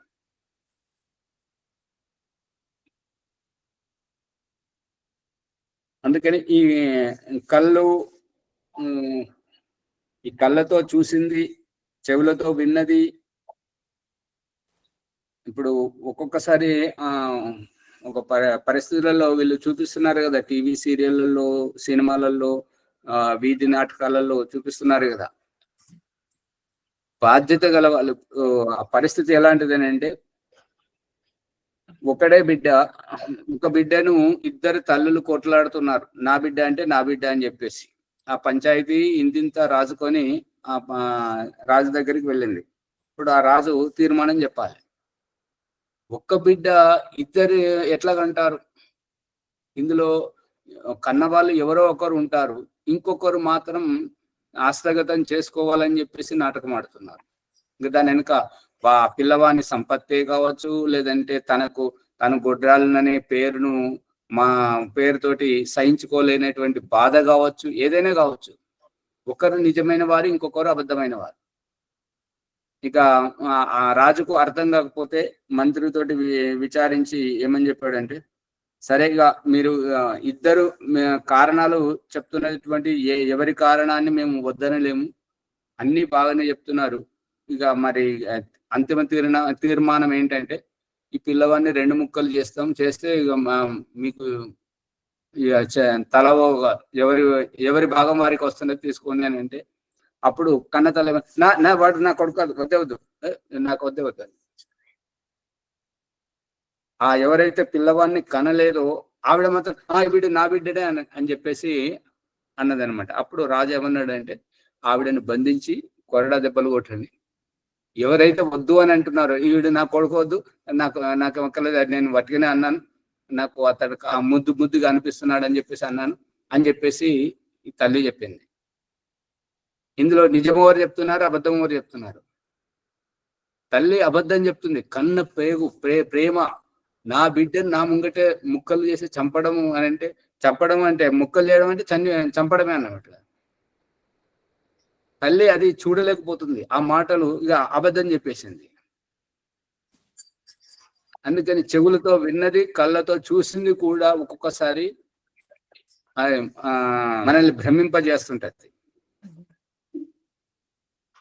అందుకని ఈ కళ్ళతో చూసింది, చెవులతో విన్నది. ఇప్పుడు ఒక్కొక్కసారి ఒక పరిస్థితులలో వీళ్ళు చూపిస్తున్నారు కదా, టీవీ సీరియళ్లలో, సినిమాలలో, వీధి నాటకాలలో చూపిస్తున్నారు కదా. బాధ్యత గల వాళ్ళు ఆ పరిస్థితి ఎలాంటిది అంటే, ఒకడే బిడ్డ, ఒక బిడ్డను ఇద్దరు తల్లులు కొట్లాడుతున్నారు. నా బిడ్డ అంటే నా బిడ్డ అని చెప్పేసి ఆ పంచాయతీ ఇంతింత రాజుకొని ఆ రాజు దగ్గరికి వెళ్ళింది. ఇప్పుడు ఆ రాజు తీర్మానం చెప్పాలి. ఒక్క బిడ్డ ఇద్దరు ఎట్లా కంటారు? ఇందులో కన్నవాళ్ళు ఎవరో ఒకరు ఉంటారు, ఇంకొకరు మాత్రం హస్తగతం చేసుకోవాలని చెప్పేసి నాటకం ఆడుతున్నారు. ఇంకా దాని వెనుక పిల్లవాని సంపత్తే కావచ్చు, లేదంటే తను గొడ్రాలననే పేరును మా పేరుతోటి సహించుకోలేనటువంటి బాధ కావచ్చు, ఏదైనా కావచ్చు. ఒకరు నిజమైన వారు, ఇంకొకరు అబద్ధమైన వారు. ఇక ఆ రాజుకు అర్థం కాకపోతే మంత్రితోటి విచారించి ఏమని చెప్పాడంటే, సరేగా మీరు ఇద్దరు కారణాలు చెప్తున్నటువంటి ఎవరి కారణాన్ని మేము వద్దనలేము, అన్ని బాగానే చెప్తున్నారు. ఇక మరి అంతిమ తీర్మానం ఏంటంటే, ఈ పిల్లవాడిని 2 ముక్కలు చేస్తే ఇక మీకు తల ఎవరి భాగం వారికి వస్తున్నది తీసుకోండి అని అంటే, అప్పుడు కన్న తల వాడు నా కొడుకు వద్దే వద్దు, నాకు వద్దే వద్దు. ఎవరైతే పిల్లవాడిని కనలేదో ఆవిడ మాత్రం వీడు నా బిడ్డడే అని చెప్పేసి అన్నదనమాట. అప్పుడు రాజు ఏమన్నాడంటే, ఆవిడని బంధించి కొరడా దెబ్బలు కొట్టండి. ఎవరైతే వద్దు అని అంటున్నారో, వీడు నా కొడుకు వద్దు, నాకు ఒక్కలేదు, నేను వట్టిగానే అన్నాను, నాకు అతడు ముద్దుగా అనిపిస్తున్నాడు అని చెప్పేసి అన్నాను అని చెప్పేసి ఈ తల్లి చెప్పింది. ఇందులో నిజం ఎవరు చెప్తున్నారు, అబద్ధం ఎవరు చెప్తున్నారు? తల్లి అబద్ధం చెప్తుంది. కన్న ప్రేమ, నా బిడ్డను నా ముంగటే ముక్కలు చేసి చంపడం అంటే ముక్కలు చేయడం అంటే చంపడమే అన్నమాట. తల్లి అది చూడలేకపోతుంది, ఆ మాటలు ఇక అబద్ధం చెప్పేసింది. అందుకని చెవులతో విన్నది, కళ్ళతో చూసింది కూడా ఒక్కొక్కసారి మనల్ని భ్రమింపజేస్తుంటది.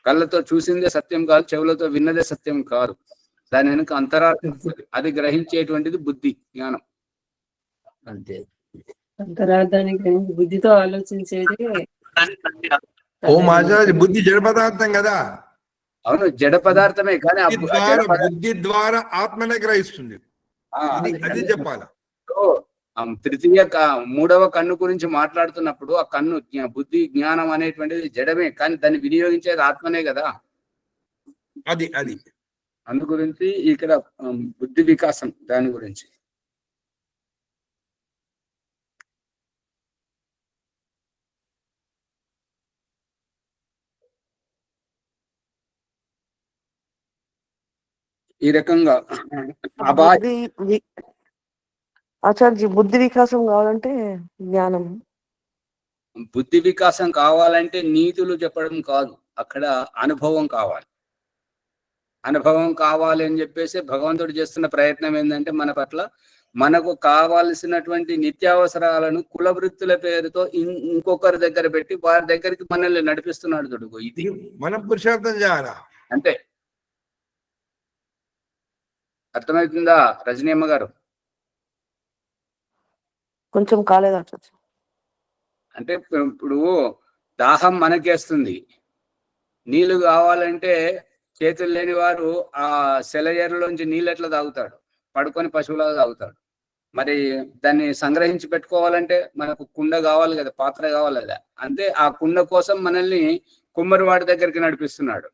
కళ్ళతో చూసిందే సత్యం కాదు, చెవులతో విన్నదే సత్యం కాదు. దాని వెనుక అంతరార్థం, అది గ్రహించేటువంటిది బుద్ధి, జ్ఞానం. అంతే. అంతరార్థానికి బుద్ధితో ఆలోచించేది. ఓ మహారాజ్, బుద్ధి జడ పదార్థం కదా. అవును, జడ పదార్థమే, కానీ బుద్ధి ద్వారా ఆత్మనే గ్రహిస్తుంది. అది చెప్పాల. తృతీయ మూడవ కన్ను గురించి మాట్లాడుతున్నప్పుడు ఆ కన్ను బుద్ధి జ్ఞానం అనేటువంటిది జడమే, కానీ దాన్ని వినియోగించేది ఆత్మనే కదా. అది అందు గురించి ఇక్కడ బుద్ధి వికాసం, దాని గురించి. ఈ రకంగా ఆచార్య, బుద్ధి వికాసం కావాలంటే జ్ఞానం, బుద్ధి వికాసం కావాలంటే నీతులు చెప్పడం కాదు, అక్కడ అనుభవం కావాలి. అనుభవం కావాలి అని చెప్పేసి భగవంతుడు చేస్తున్న ప్రయత్నం ఏంటంటే, మన పట్ల మనకు కావాల్సినటువంటి నిత్యావసరాలను కుల వృత్తుల పేరుతో ఇంకొకరి దగ్గర పెట్టి వారి దగ్గరికి మనల్ని నడిపిస్తున్నాడు. చూడు, ఇది మనం పురుషార్థం చేయాలా అంతే. అర్థమవుతుందా రజనీ అమ్మ గారు? కొంచెం కాలేదా? అంటే ఇప్పుడు దాహం మనకేస్తుంది, నీళ్లు కావాలంటే చేతులు లేని వారు ఆ సెలయేరులోంచి నీళ్ళు ఎట్లా తాగుతాడు? పడుకొని పశువులాగా తాగుతాడు. మరి దాన్ని సంగ్రహించి పెట్టుకోవాలంటే మనకు కుండ కావాలి కదా, పాత్ర కావాలి కదా. అంతే, ఆ కుండ కోసం మనల్ని కుమ్మరివాడి దగ్గరికి నడిపిస్తున్నాడు.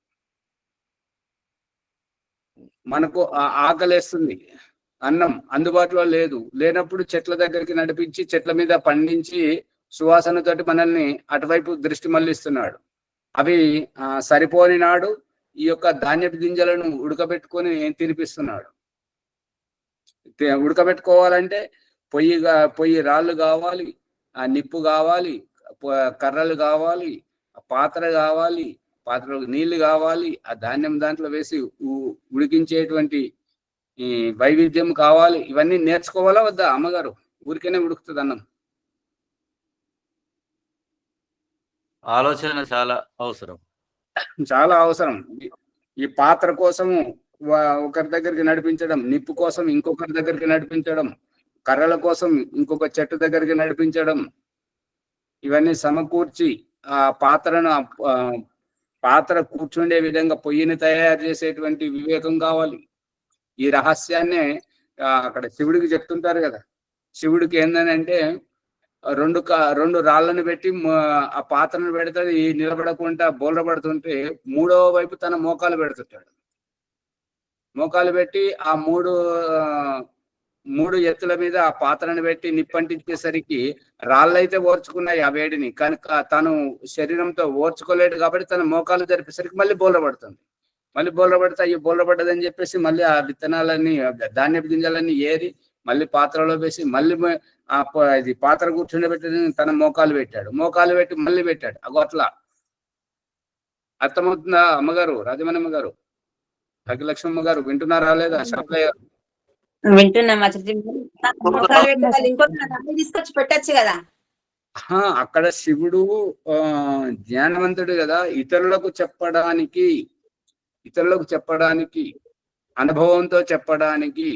మనకు ఆకలేస్తుంది, అన్నం అందుబాటులో లేనప్పుడు చెట్ల దగ్గరికి నడిపించి చెట్ల మీద పండించి సువాసనతోటి మనల్ని అటువైపు దృష్టి మళ్లిస్తున్నాడు. అవి సరిపోని నాడు ఈ యొక్క ధాన్యపు గింజలను ఉడకబెట్టుకొని తినిపిస్తున్నాడు. ఉడకబెట్టుకోవాలంటే పొయ్యి రాళ్ళు కావాలి, ఆ నిప్పు కావాలి, కర్రలు కావాలి, పాత్ర కావాలి, పాత్రలో నీళ్లు కావాలి, ఆ ధాన్యం దాంట్లో వేసి ఉడికించేటువంటి ఈ వైవిధ్యం కావాలి. ఇవన్నీ నేర్చుకోవాలా వద్దా అమ్మగారు? ఊరికేనే ఉడుకుతుంది అన్నం. ఆలోచన చాలా అవసరం. చాలా అవసరం. ఈ పాత్ర కోసము ఒకరి దగ్గరికి నడిపించడం, నిప్పు కోసం ఇంకొకరి దగ్గరికి నడిపించడం, కర్రల కోసం ఇంకొక చెట్టు దగ్గరికి నడిపించడం, ఇవన్నీ సమకూర్చి ఆ పాత్రను పాత్ర కూర్చుండే విధంగా పొయ్యిని తయారు చేసేటువంటి వివేకం కావాలి. ఈ రహస్యాన్నే అక్కడ శివుడికి చెప్తుంటారు కదా. శివుడికి ఏంటంటే రెండు రాళ్ళను పెట్టి ఆ పాత్రను పెడతాడు, నిలబడకుండా బోలబడుతుంటే మూడవ వైపు తన మోకాలు పెడుతుంటాడు. మోకాలు పెట్టి ఆ మూడు ఎత్తుల మీద ఆ పాత్రను పెట్టి నిప్పంటించేసరికి రాళ్ళైతే ఓర్చుకున్నాయి ఆ వేడిని, కనుక తను శరీరంతో ఓర్చుకోలేడు కాబట్టి తన మోకాలు జరిపేసరికి మళ్ళీ బోలబడుతుంది. మళ్ళీ బోలబడితే అయ్యి బోలబడ్డదని చెప్పేసి మళ్ళీ ఆ విత్తనాలన్నీ ధాన్యపు గింజలన్నీ ఏరి మళ్ళీ పాత్రలో వేసి మళ్ళీ ఇది పాత్ర కూర్చుండబెట్టి తన మోకాలు పెట్టాడు. మోకాలు పెట్టి మళ్ళీ పెట్టాడు. అగో అట్లా అర్థమవుతుందా అమ్మగారు? రాజమణమ్మ గారు, భాగ్యలక్ష్మమ్మ గారు వింటున్నారా లేదా? శరభయ్య గారు వింటున్నామా? తీసుకొచ్చి పెట్టచ్చు కదా. అక్కడ శివుడు జ్ఞానవంతుడు కదా, ఇతరులకు చెప్పడానికి అనుభవంతో చెప్పడానికి,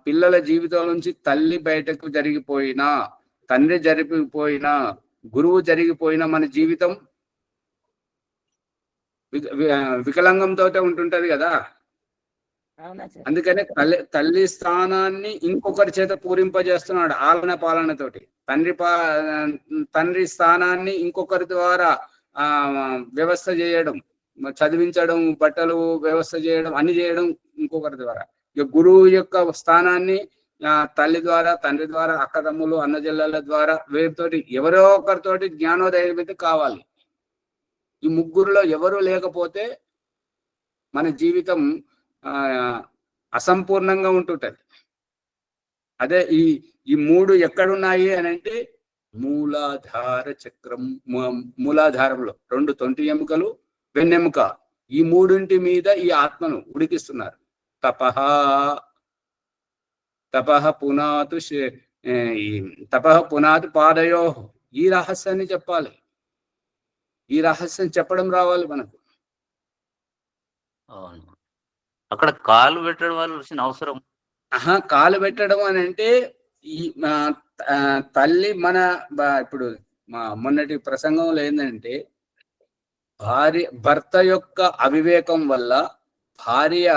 పిల్లల జీవితం నుంచి తల్లి బయటకు జరిగిపోయినా, తండ్రి జరిగిపోయినా, గురువు జరిగిపోయినా మన జీవితం వికలాంగంతో ఉంటుంటది కదా. అందుకనే తల్లి స్థానాన్ని ఇంకొకరి చేత పూరింపజేస్తున్నాడు ఆలన పాలనతోటి. తండ్రి స్థానాన్ని ఇంకొకరి ద్వారా వ్యవస్థ చేయడం, చదివించడం, బట్టలు వ్యవస్థ చేయడం, అన్ని చేయడం ఇంకొకరి ద్వారా. ఇక గురువు యొక్క స్థానాన్ని తల్లి ద్వారా, తండ్రి ద్వారా, అక్కదమ్ములు, అన్నజల్లల ద్వారా, వీరితోటి ఎవరో ఒకరితోటి జ్ఞానోదయం అయితే కావాలి. ఈ ముగ్గురులో ఎవరు లేకపోతే మన జీవితం అసంపూర్ణంగా ఉంటుంటది. అదే ఈ మూడు ఎక్కడున్నాయి అని అంటే మూలాధార చక్రం, మూలాధారంలో 2 తొంటి ఎముకలు, వెన్నెముక, ఈ మూడింటి మీద ఈ ఆత్మను ఉడికిస్తున్నారు. తపః పునాతు పాదయో. ఈ రహస్యాన్ని చెప్పాలి. ఈ రహస్యం చెప్పడం రావాలి మనకు. అవును, అక్కడ కాలు పెట్టడం వలసిన అవసరం. కాలు పెట్టడం అని అంటే ఈ తల్లి మన ఇప్పుడు మొన్నటి ప్రసంగంలో ఏంటంటే భర్త యొక్క అవివేకం వల్ల భార్య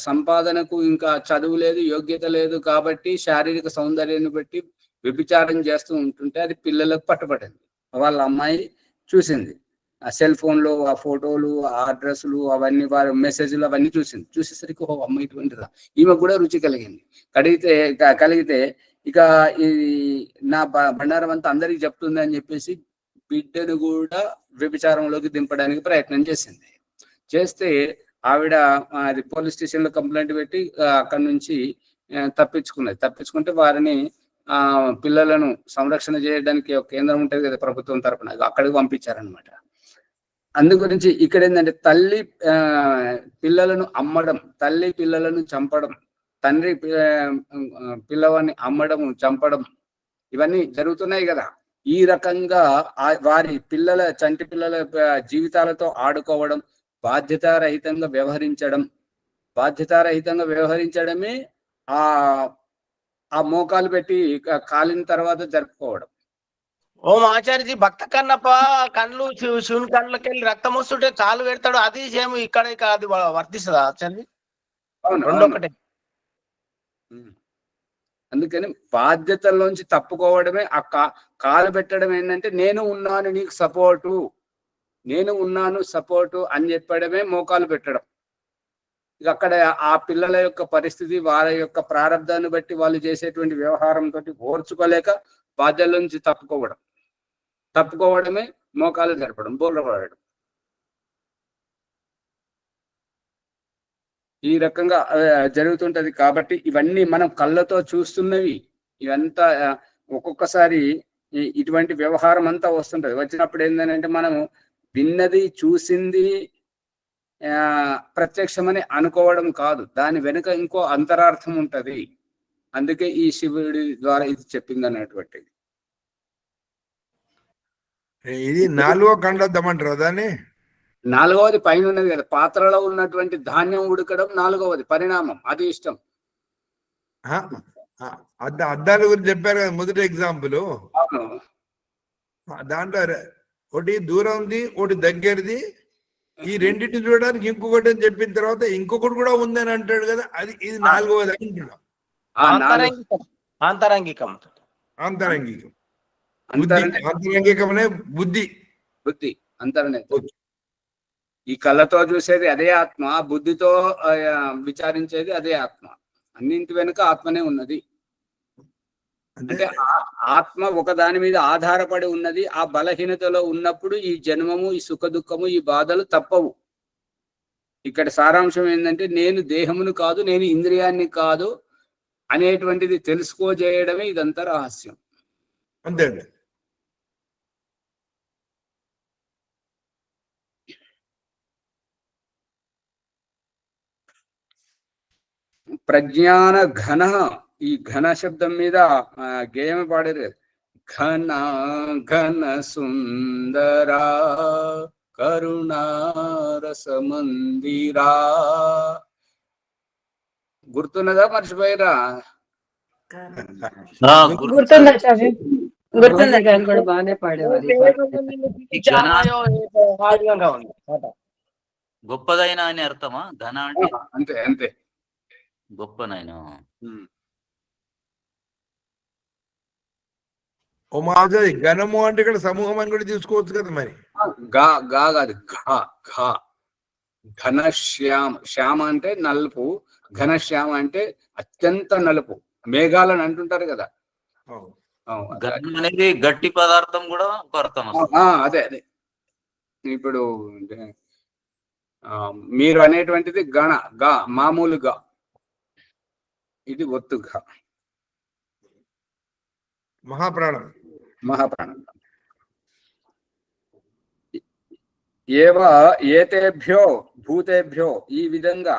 సంపాదనకు ఇంకా చదువు లేదు, యోగ్యత లేదు కాబట్టి శారీరక సౌందర్యాన్ని బట్టి వ్యభిచారం చేస్తూ ఉంటుంటే అది పిల్లలకు పట్టుబడింది. వాళ్ళ అమ్మాయి చూసింది, ఆ సెల్ ఫోన్లో ఆ ఫోటోలు, ఆ అడ్రస్లు, అవన్నీ వారి మెసేజ్లు అవన్నీ చూసేసరికి ఓ అమ్మ ఇటువంటిదా, ఈమె కూడా రుచి కలిగితే ఇక ఈ నా బండారం అంతా అందరికి చెప్తుంది అని చెప్పేసి బిడ్డను కూడా వ్యభిచారంలోకి దింపడానికి ప్రయత్నం చేస్తే ఆవిడ అది పోలీస్ స్టేషన్లో కంప్లైంట్ పెట్టి అక్కడి నుంచి తప్పించుకుంటే వారిని పిల్లలను సంరక్షణ చేయడానికి ఒక కేంద్రం ఉంటుంది కదా ప్రభుత్వం తరపున, అక్కడికి పంపించారనమాట. అందు గురించి ఇక్కడ ఏంటంటే తల్లి పిల్లలను అమ్మడం, తల్లి పిల్లలను చంపడం, తండ్రి పిల్లవాడిని అమ్మడం, చంపడం, ఇవన్నీ జరుగుతున్నాయి కదా. ఈ రకంగా వారి చంటి పిల్లల జీవితాలతో ఆడుకోవడం, బాధ్యతారహితంగా వ్యవహరించడమే ఆ మోకాలు పెట్టి కాలిన తర్వాత జరుపుకోవడం. ఓం ఆచార్యజీ భక్త కన్నప్ప కళ్ళు శివుని కళ్ళకి వెళ్ళి రక్తం వస్తుంటే కాలు పెడతాడు, అది సేమ్ ఇక్కడ అది వర్తిస్తుందా ఆచార్య? అవును, రెండు అవును. ఒకటే. అందుకని బాధ్యతల్లోంచి తప్పుకోవడమే ఆ కాలు పెట్టడం ఏంటంటే నేను ఉన్నాను నీకు సపోర్టు, నేను ఉన్నాను సపోర్టు అని చెప్పడమే మోకాలు పెట్టడం. ఇక అక్కడ ఆ పిల్లల యొక్క పరిస్థితి, వాళ్ళ యొక్క ప్రారంధాన్ని బట్టి వాళ్ళు చేసేటువంటి వ్యవహారంతో ఓర్చుకోలేక బాధ్యతల నుంచి తప్పుకోవడమే మోకాలు జరపడం, బోర్లపడడం. ఈ రకంగా జరుగుతుంటది. కాబట్టి ఇవన్నీ మనం కళ్ళతో చూస్తున్నవి, ఇవంతా ఒక్కొక్కసారి ఇటువంటి వ్యవహారం అంతా వస్తుంటది. వచ్చినప్పుడు ఏంటంటే మనము విన్నది చూసింది ప్రత్యక్షమని అనుకోవడం కాదు, దాని వెనుక ఇంకో అంతరార్థం ఉంటది. అందుకే ఈ శివుడి ద్వారా ఇది చెప్పింది అన్నటువంటిది. ఇది 4వ ఖండోద్దమంటారు దాన్ని. 4వది పైన ఉన్నది కదా, పాత్రలో ఉన్నటువంటి ధాన్యం ఉడకడం 4వది పరిణామం, అది ఇష్టం. అద్దాల గురించి చెప్పారు కదా మొదటి ఎగ్జాంపుల్. అవును, దాంట్లో ఒకటి దూరంది ఒకటి దగ్గరది, ఈ రెండింటిని చూడడానికి ఇంకొకటి అని చెప్పిన తర్వాత ఇంకొకటి కూడా ఉందని అంటాడు కదా, అది ఇది 4వది అంటున్నాం. ఆంతరంగికం. ఆంతరంగికమనే బుద్ధి అంతరనే. ఈ కళ్ళతో చూసేది అదే ఆత్మ, బుద్ధితో విచారించేది అదే ఆత్మ. అన్నింటి వెనుక ఆత్మనే ఉన్నది. అంటే ఆత్మ ఒక దాని మీద ఆధారపడి ఉన్నది. ఆ బలహీనతలో ఉన్నప్పుడు ఈ జన్మము, ఈ సుఖ దుఃఖము, ఈ బాధలు తప్పవు. ఇక్కడ సారాంశం ఏంటంటే నేను దేహమును కాదు, నేను ఇంద్రియాన్ని కాదు అనేటువంటిది తెలుసుకోజేయడమే ఇదంతా రహస్యం. అంతే అండి. ప్రజ్ఞాన ఘన, ఈ ఘన శబ్దం మీద గేయం పాడారు. ఘన ఘన సుందరా కరుణారసమందిరా. గుర్తున్నదా, మర్చిపోయారా? గుర్తుంది ఆచార్య. గుర్తుంది గారు కూడా బాగానే పాడేవారు. గొప్పదైన అని అర్థమా ఘన అంటే? అంతే అంతే, గొప్పనైనా. ఓ మాది ఘనము అంటే ఇక్కడ సమూహం అని కూడా తీసుకోవచ్చు కదా మరి. గా కాదు, ఘనశ్యామ. శ్యామ అంటే నలుపు, ఘనశ్యామ అంటే అత్యంత నలుపు. మేఘాలని అంటుంటారు కదా. ఘనం అనేది గట్టి పదార్థం కూడా ఒక అర్థం. అదే అదే. ఇప్పుడు మీరు అనేటువంటిది గణ, గా మామూలుగా, ఇది ఒత్తుగా. మహాప్రాణం. ఏతేభ్యో భూతేభ్యో, ఈ విధంగా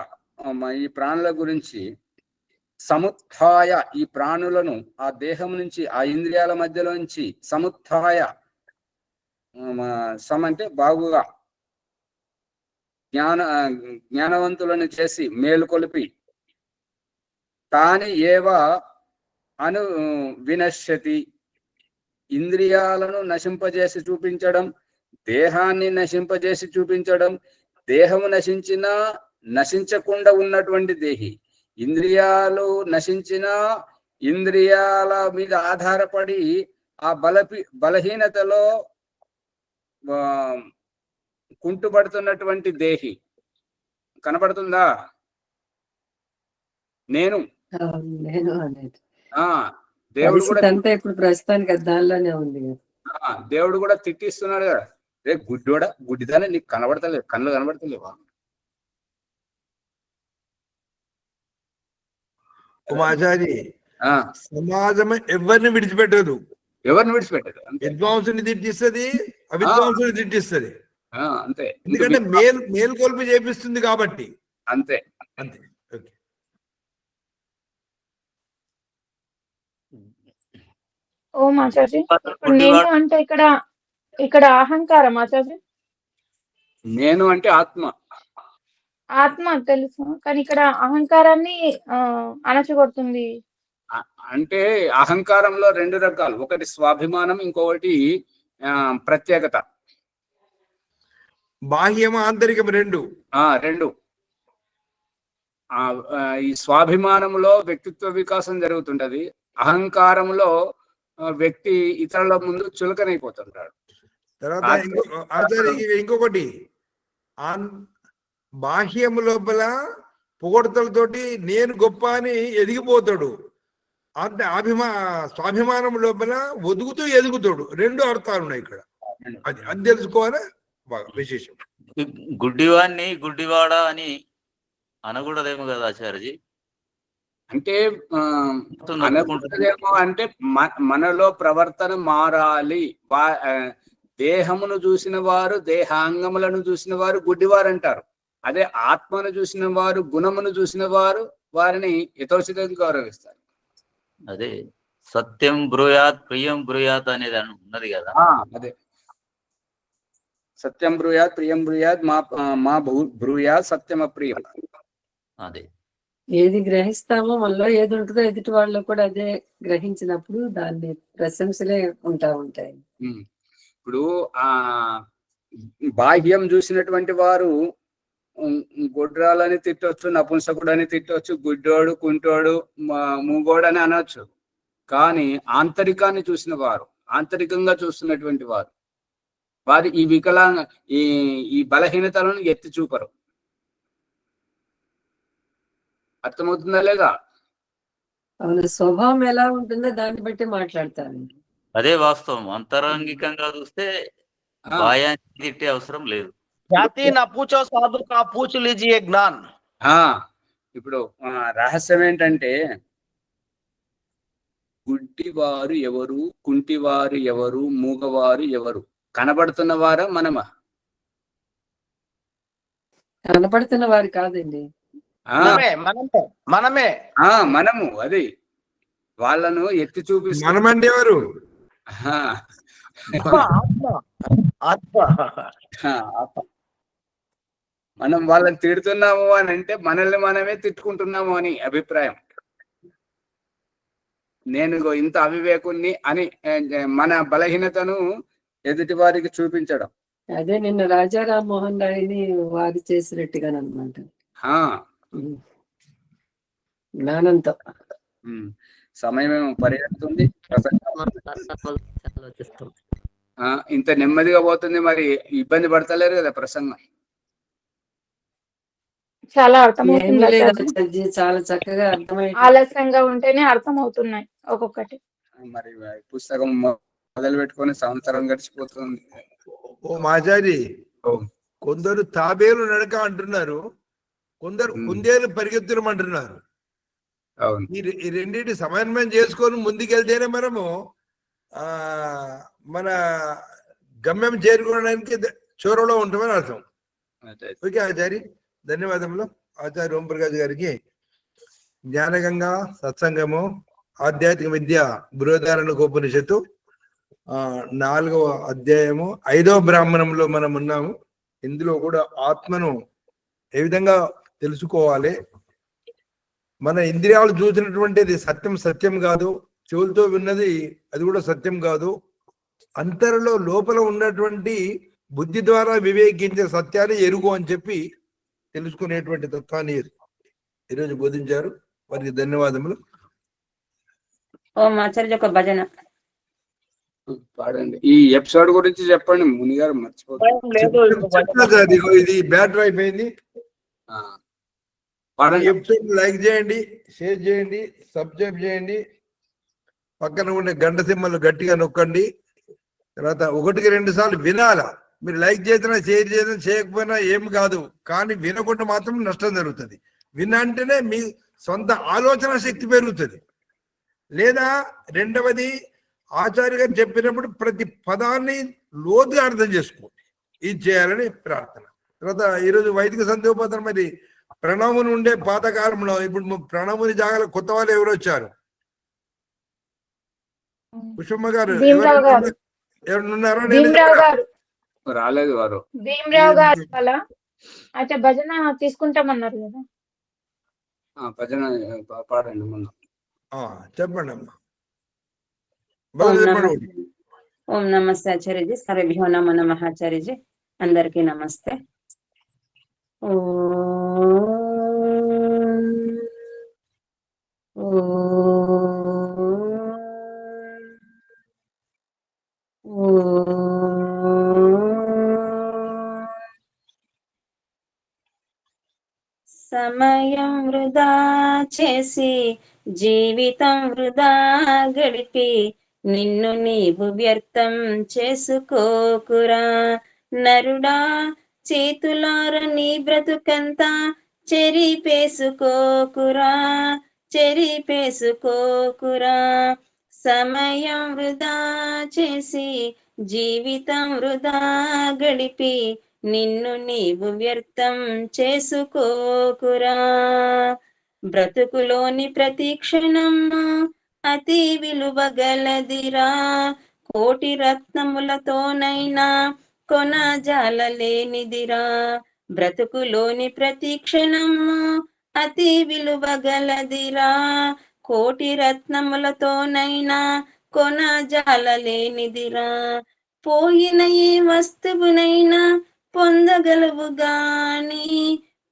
ఈ ప్రాణుల గురించి సముత్థాయ, ఈ ప్రాణులను ఆ దేహం నుంచి, ఆ ఇంద్రియాల మధ్యలోంచి సముత్థాయ, అంటే బాగుగా జ్ఞానవంతులను చేసి మేలుకొలిపి, తాని ఏవ అను వినశ్యతి, ఇంద్రియాలను నశింపజేసి చూపించడం, దేహాన్ని నశింపజేసి చూపించడం. దేహము నశించినా నశించకుండా ఉన్నటువంటి దేహి, ఇంద్రియాలు నశించినా ఇంద్రియాల మీద ఆధారపడి ఆ బలహీనతలో కుంటుపడుతున్నటువంటి దేహి కనపడుతుందా? నేను అనేది దేవుడు కూడా అంతా ఇప్పుడు ప్రస్తుతానికి దానిలోనే ఉంది. దేవుడు కూడా తిట్టిస్తున్నాడు కదా, రే గుడ్డోడా, గుడ్డిదానే, నీకు కనబడతలేదు, కళ్ళు కనబడతలేవా? ఉమాచారి సమాజం ఎవరిని విడిచిపెట్టదు, విద్వాంసుని తిట్టిస్తుంది, అవిద్వాంసుని తిట్టిస్తుంది. అంతే, ఎందుకంటే మేల్కొల్పి చేపిస్తుంది కాబట్టి. అంతే అంతే. ఓం ఆచార్య. నేను అంటే ఇక్కడ అహంకారం ఆచార్య. నేను అంటే ఆత్మ తెలుసు, కానీ ఇక్కడ అహంకారాన్ని అణచగొడుతుంది అంటే అహంకారంలో రెండు రకాలు, ఒకటి స్వాభిమానం, ఇంకొకటి ప్రత్యేకత. బాహ్యం ఆంతరికం రెండు. రెండు. ఈ స్వాభిమానంలో వ్యక్తిత్వ వికాసం జరుగుతుంటది, అహంకారంలో వ్యక్తి ఇతరుల ముందు చులకనైపోతుంటాడు. తర్వాత ఇంకొకటి బాహ్యం లోపల పొగడతలతోటి నేను గొప్ప అని ఎదిగిపోతాడు, అంటే స్వాభిమానం లోపల ఒదుగుతూ ఎదుగుతాడు. రెండు అర్థాలు ఉన్నాయి ఇక్కడ, అది తెలుసుకోవాలి బాగా విశేషం. గుడ్డివాడిని గుడ్డివాడ అని అనకూడదేమో కదా ఆచార్యజీ? అంటే అనకూడదేమో అంటే మనలో ప్రవర్తన మారాలి. దేహమును చూసిన వారు, దేహాంగములను చూసిన వారు గుడ్డివారు అంటారు. అదే ఆత్మను చూసిన వారు, గుణమును చూసిన వారు వారిని యథోచితంగా గౌరవిస్తారు. అదే సత్యం బ్రూయాత్ ప్రియం బ్రూయాత్ అనేది ఉన్నది కదా. అదే సత్యం బ్రూయాత్ ప్రియం బ్రూయాత్ మా బ్రూయాత్ సత్యం అప్రియం. అదే ఏది గ్రహిస్తామో మనలో ఏది ఉంటుందో ఎదుటి వాళ్ళు కూడా అదే గ్రహించినప్పుడు దాన్ని ప్రశంసలే ఉంటాయి. ఇప్పుడు బాహ్యం చూసినటువంటి వారు గొడ్రాలని తిట్టవచ్చు, నపుంసకుడు అని తిట్టవచ్చు, గుడ్డోడు, కుంటోడు, మూగోడు అని అనవచ్చు. కానీ ఆంతరికాన్ని చూసిన వారు, ఆంతరికంగా చూస్తున్నటువంటి వారు ఈ ఈ బలహీనతలను ఎత్తి చూపరు. అర్థమవుతుందా లేదా? అవును, స్వభావం ఎలా ఉంటుందో దాన్ని బట్టి మాట్లాడతారు. అదే వాస్తవం. అంతరంగికంగా చూస్తే బాహ్యాన్ని తిట్టే అవసరం లేదు. జాతి నా పూచో సాధు కా పూచు లీజియే జ్ఞాన్. ఇప్పుడు రహస్యం ఏంటంటే గుడ్డివారు ఎవరు, కుంటివారు ఎవరు, మూగవారు ఎవరు? కనబడుతున్న వారా మనమా? కనపడుతున్న వారు కాదండి, మనమే. మనము. అది వాళ్ళను ఎత్తి చూపిస్తాం. మనమంటే ఎవరు? మనం వాళ్ళని తిడుతున్నాము అని అంటే మనల్ని మనమే తిట్టుకుంటున్నాము అని అభిప్రాయం. నేను ఇంత అవివేకుణ్ణి అని మన బలహీనతను ఎదుటి వారికి చూపించడం. అదే నిన్న రాజా రామ్మోహన్ రాయ్ని వారి చేసినట్టుగానమాట, జ్ఞానంతో. సమయం పరిగెడుతుంది, ఇంత నెమ్మదిగా పోతుంది, మరి ఇబ్బంది పడతలేరు కదా ప్రసంగం? చాలా అర్థమవుతుంది, చాలా చక్కగా అర్థమై, ఆలస్యంగా ఉంటేనే అర్థమవుతున్నాయి ఒక్కొక్కటి. మరి పుస్తకం మొదలు పెట్టుకొని సంవత్సరం గడిచిపోతుంది. ఓ మాచారి, కొందరు తాబేలు నడక అంటున్నారు, కొందరు కుందేలు పరిగెత్తమంటున్నారు. ఈ రెండింటి సమన్వయం చేసుకొని ముందుకెళ్తేనే మనము మన గమ్యం చేరుకోవడానికి చోరలో ఉంటామని అర్థం. ఓకే ఆచారి, ధన్యవాదములు. ఆచార్య ఓంప్రకాష్ గారికి జ్ఞానగంగా సత్సంగము ఆధ్యాత్మిక విద్య బృహదారణ్యకోపనిషత్తు 4వ అధ్యాయము 5వ బ్రాహ్మణంలో మనం ఉన్నాము. ఇందులో కూడా ఆత్మను ఏ విధంగా తెలుసుకోవాలి, మన ఇంద్రియాలు చూసినటువంటిది సత్యం కాదు, చెవులతో విన్నది అది కూడా సత్యం కాదు, అంతరలో లోపల ఉన్నటువంటి బుద్ధి ద్వారా వివేకించే సత్యాన్ని ఎరుగు అని చెప్పి తెలుసుకునేటువంటి తత్వాన్ని ఈరోజు బోధించారు. వారికి ధన్యవాదములు. ఓం ఆచార్య ఒక భజన పాడండి. ఈ ఎపిసోడ్ గురించి చెప్పండి మునిగారు, మర్చిపోతారు. ఇది బ్యాటరీ అయిపోయింది. ఎపిసోడ్ లైక్ చేయండి, షేర్ చేయండి, సబ్స్క్రైబ్ చేయండి, పక్కన ఉండే గంట సింబల్ గట్టిగా నొక్కండి. తర్వాత 1కి 2 సార్లు వినాలా. మీరు లైక్ చేసినా షేర్ చేసినా చేయకపోయినా ఏం కాదు, కానీ వినకుండా మాత్రం నష్టం జరుగుతుంది. వినంటేనే మీ సొంత ఆలోచన శక్తి పెరుగుతుంది. లేదా రెండవది, ఆచార్య గారు చెప్పినప్పుడు ప్రతి పదాన్ని లోతుగా అర్థం చేసుకోండి. ఇది చేయాలని ప్రార్థన. తర్వాత ఈరోజు వైదిక సంధ్యోపాసన, మరి ప్రణవముని ఉండే పాతకాలంలో ఇప్పుడు ప్రణవముని జాగాలో కొత్త వాళ్ళు ఎవరు వచ్చారు? పుష్పమ్మ గారు ఎవరున్నారో రాలేదు. వారు భీమరావు గారు వాళ్ళ అయితే భజన తీసుకుంటామన్నారు కదా, భజన పాడండి ముందు. చెప్పండి అమ్మా, ఓం మొదలు నమ చెప్పండి. ఓం నమస్తే ఆచార్యజీ. సర్వేభ్యో నమో నమః ఆచార్యజీ. అందరికీ నమస్తే. సమయం వృధా చేసి జీవితం వృధా గడిపి నిన్ను నీవు వ్యర్థం చేసుకోకురా నరుడా. చేతులార నీ బ్రతుకంతా చెరిపేసుకోకురా చెరిపేసుకోకురా. సమయం వృధా చేసి జీవితం వృధా గడిపి నిన్ను నీవు వ్యర్థం చేసుకోకురా. బ్రతుకులోని ప్రతి క్షణము అతి విలువ గలదిరా. కోటి రత్నములతోనైనా కొనజాలలేనిదిరా. బ్రతుకులోని ప్రతి క్షణము అతి విలువ గలదిరా. కోటి రత్నములతోనైనా కొనజాలలేనిదిరా. పోయిన ఏ వస్తువునైనా పొందగలవు గాని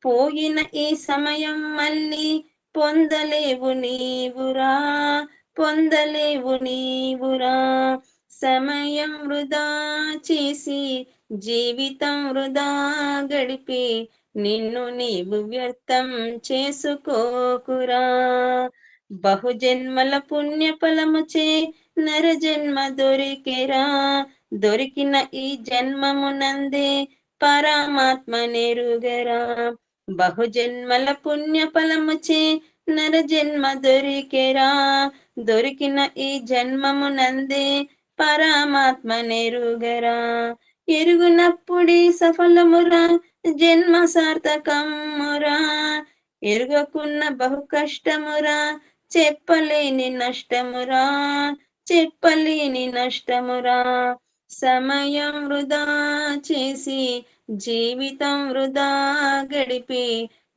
పోయిన ఈ సమయం మళ్ళీ పొందలేవు నీవురా పొందలేవు నీవురా. సమయం వృధా చేసి జీవితం వృధా గడిపి నిన్ను నీవు వ్యర్థం చేసుకోకురా. బహుజన్మల పుణ్య ఫలముచే నర జన్మ దొరికెరా. దొరికిన ఈ జన్మమునందే పరమాత్మ నెరుగరా. బహుజన్మల పుణ్య ఫలముచే నర జన్మ దొరికెరా. దొరికిన ఈ జన్మమునందే పరమాత్మ నెరుగరా. ఎరుగునప్పుడే సఫలమురా జన్మ సార్థకమురా. ఎరుగకున్న బహు కష్టమురా చెప్పలేని నష్టమురా చెప్పలేని నష్టమురా. సమయం వృధా చేసి జీవితం వృధా గడిపి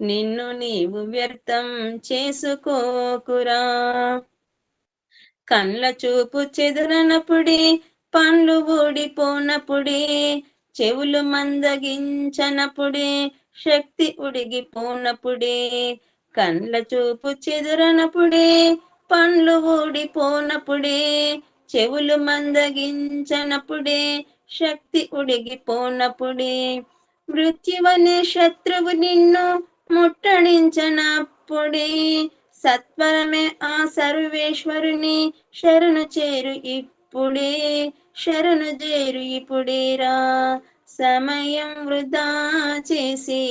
నిన్ను నీవు వ్యర్థం చేసుకోకురా. కళ్ళ చూపు చెదరనప్పుడే పండ్లు ఊడిపోనప్పుడే చెవులు మందగించనప్పుడే శక్తి ఉడిగిపోనప్పుడే. కళ్ళ చూపు చెదరనప్పుడే పండ్లు ఊడిపోనప్పుడే చెవులు మందగించనప్పుడే శక్తి ఉడిగిపోనప్పుడే. మృత్యువనే శత్రువు నిన్ను ముట్టడించనప్పుడే సత్వరమే ఆ సర్వేశ్వరుని శరణు చేరు ఇప్పుడే శరణు చేరు ఇప్పుడేరా. సమయం వృధా చేసి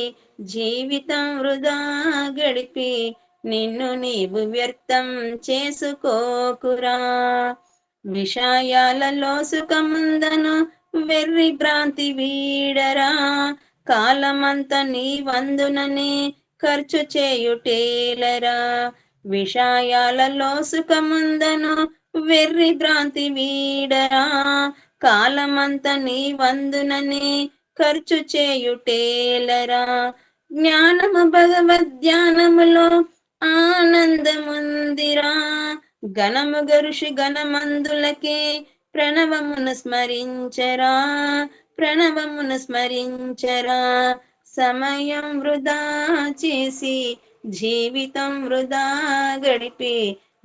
జీవితం వృధా గడిపి నిన్ను నీవు వ్యర్థం చేసుకోకురా. విషయాలలో సుఖముందను వెర్రి భ్రాంతి వీడరా. కాలమంత నీ వందుననే ఖర్చు చేయుటేలరా. విషయాలలో సుఖముందను వెర్రి భ్రాంతి వీడరా. కాలమంత నీ వందుననే ఖర్చు చేయుటేలరా. జ్ఞానము భగవద్ధ్యానములో ఆనందముందిరా. గణముగ ఋషి గణమందులకే ప్రణవమును స్మరించరా ప్రణవమును స్మరించరా. సమయం వృధా చేసి జీవితం వృధా గడిపి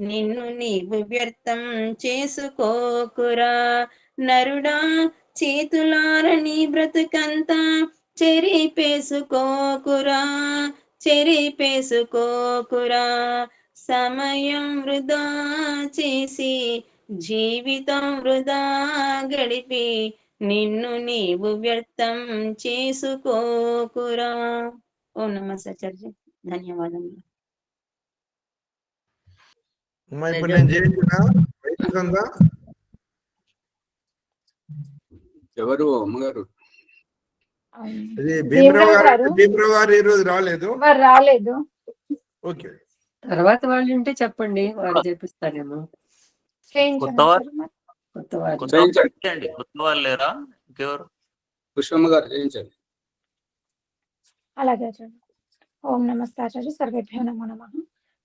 నిన్ను నీవు వ్యర్థం చేసుకోకురా. నరుడా చేతులార నీ బ్రతుకంతా చెరిపేసుకోకురా చెరిపేసుకోకురా. సమయం వృధా చేసి జీవితం వృధా గడిపి నిన్ను నీవు వ్యర్థం చేసుకోకురా. ఓం నమస్తే ఆచార్య. ధన్యవాదములు. ఇప్పుడు నేను చేయించిన వయసుందా? ఎవరు అమ్మగారు? ఇది భీమరావు గారు. భీమరావు గారు ఈ రోజు రాలేదు. వారు రాలేదు. ఓకే, తర్వాత వాళ్ళు ఉంటే చెప్పండి, వాళ్ళు చేపిస్తారేమో. కొత్త వాళ్ళు కొత్త వాళ్ళు కొత్త వాళ్ళు లేరా ఇంకెవరు? పుష్పమ్మ గారు చేయించండి. అలాగే ఆచార్య. ఓం నమస్తే ఆచార్య. సర్వేభ్యో నమో నమః.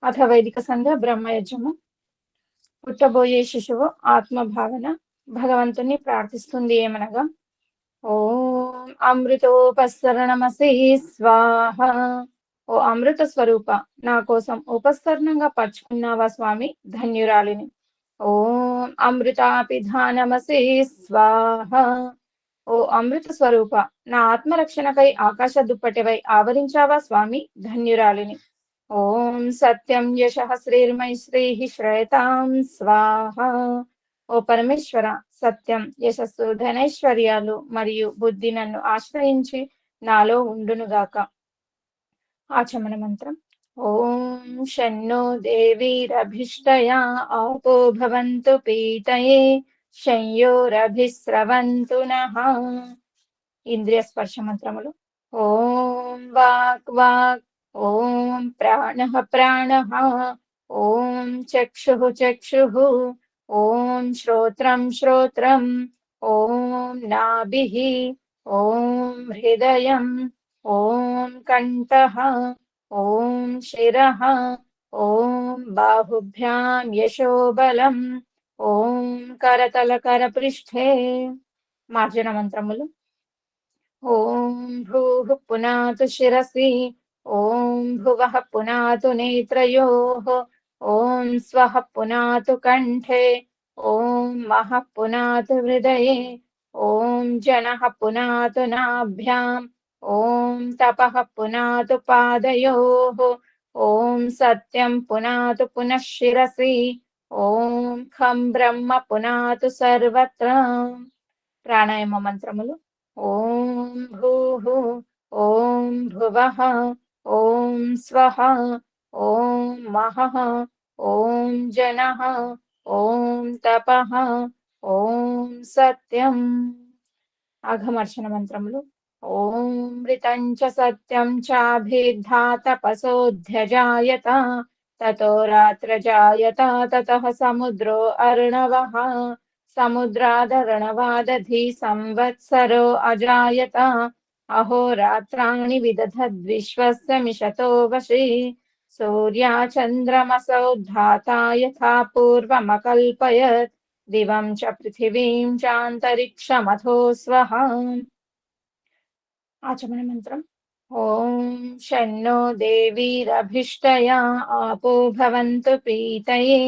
అథ వైదిక సంధ్య బ్రహ్మయజ్ఞము పుట్టబోయే శిశువు ఆత్మభావన భగవంతుని ప్రార్థిస్తుంది ఏమనగా, ఓం అమృతోపసరణమసి స్వాహ. ఓ అమృత స్వరూప, నా కోసం ఉపసరణంగా పరుచుకున్నావా స్వామి, ధన్యురాలిని. ఓం అమృతాపిధానమసి స్వాహ. ఓ అమృత స్వరూప, నా ఆత్మరక్షణకై ఆకాశ దుప్పటివై ఆవరించావా స్వామి, ధన్యురాలిని. ఓం సత్యం యశః శ్రీర్మైశ్రీః శ్రేయతాం స్వాహ. ఓ పరమేశ్వర, సత్యం, యశస్సు, ధనైశ్వర్యాలు మరియు బుద్ధి నన్ను ఆశ్రయించి నాలో ఉండునుగాక. ఆచమన మంత్రం. ఓం షన్నో దేవీరభిష్టయా ఆపో భవంతు పీతయే శంయోరభిస్రవంతు నః. ఇంద్రియ స్పర్శ మంత్రములు. ఓం వాక్ వాక్, ఓం ప్రాణః ప్రాణః, ఓం చక్షుః చక్షుః, ఓం శ్రోత్రం శ్రోత్రం, ఓం నాభిః, ఓం హృదయం, ఓం కంఠః, ఓం శిరః, ఓం బాహుభ్యాం యశోబలం, ఓం కరతల కరపృష్ఠే. మార్జన మంత్రములు. ఓం భూః పునాతు శిరసి, ఓం భువః పునాతు నేత్రయోః, ఓం స్వః పునాతు కంఠే, ఓం మహః పునాతు హృదయే, ఓం జనః పునాతు నాభ్యాం, ఓం తపః పునాతు పాదయోః, ఓం సత్యం పునాతు పునః శిరసి, ఓం ఖం బ్రహ్మ పునాతు సర్వత్ర. ప్రాణాయామ మంత్రములు. ఓం భూః, ఓం భువః, ఓం స్వః, ఓం మహః, ఓం జనః, ఓం తపః, ఓం సత్యం. ఆఘమర్షణ మంత్రములు. ఓం మృతం చ సత్యం చాభిద్ధా తపసోऽధ్యజాయత, తతో రాత్రజాయత, తతః సముద్రో అర్ణవః, సముద్రాదర్ణవాదధి సంవత్సరో అజాయత, అహోరాత్రాణి విదధద్విశ్వస్య మిషతో వశి, సూర్యాచంద్రమసౌద్ధాతా యథా పూర్వమకల్పయత్, దివం చ పృథివీం చాంతరిక్షమథో స్వః. ఆచమన మంత్రం. ఓం షన్నో దేవీరభిష్టయా ఆపో భవంతు పీతయే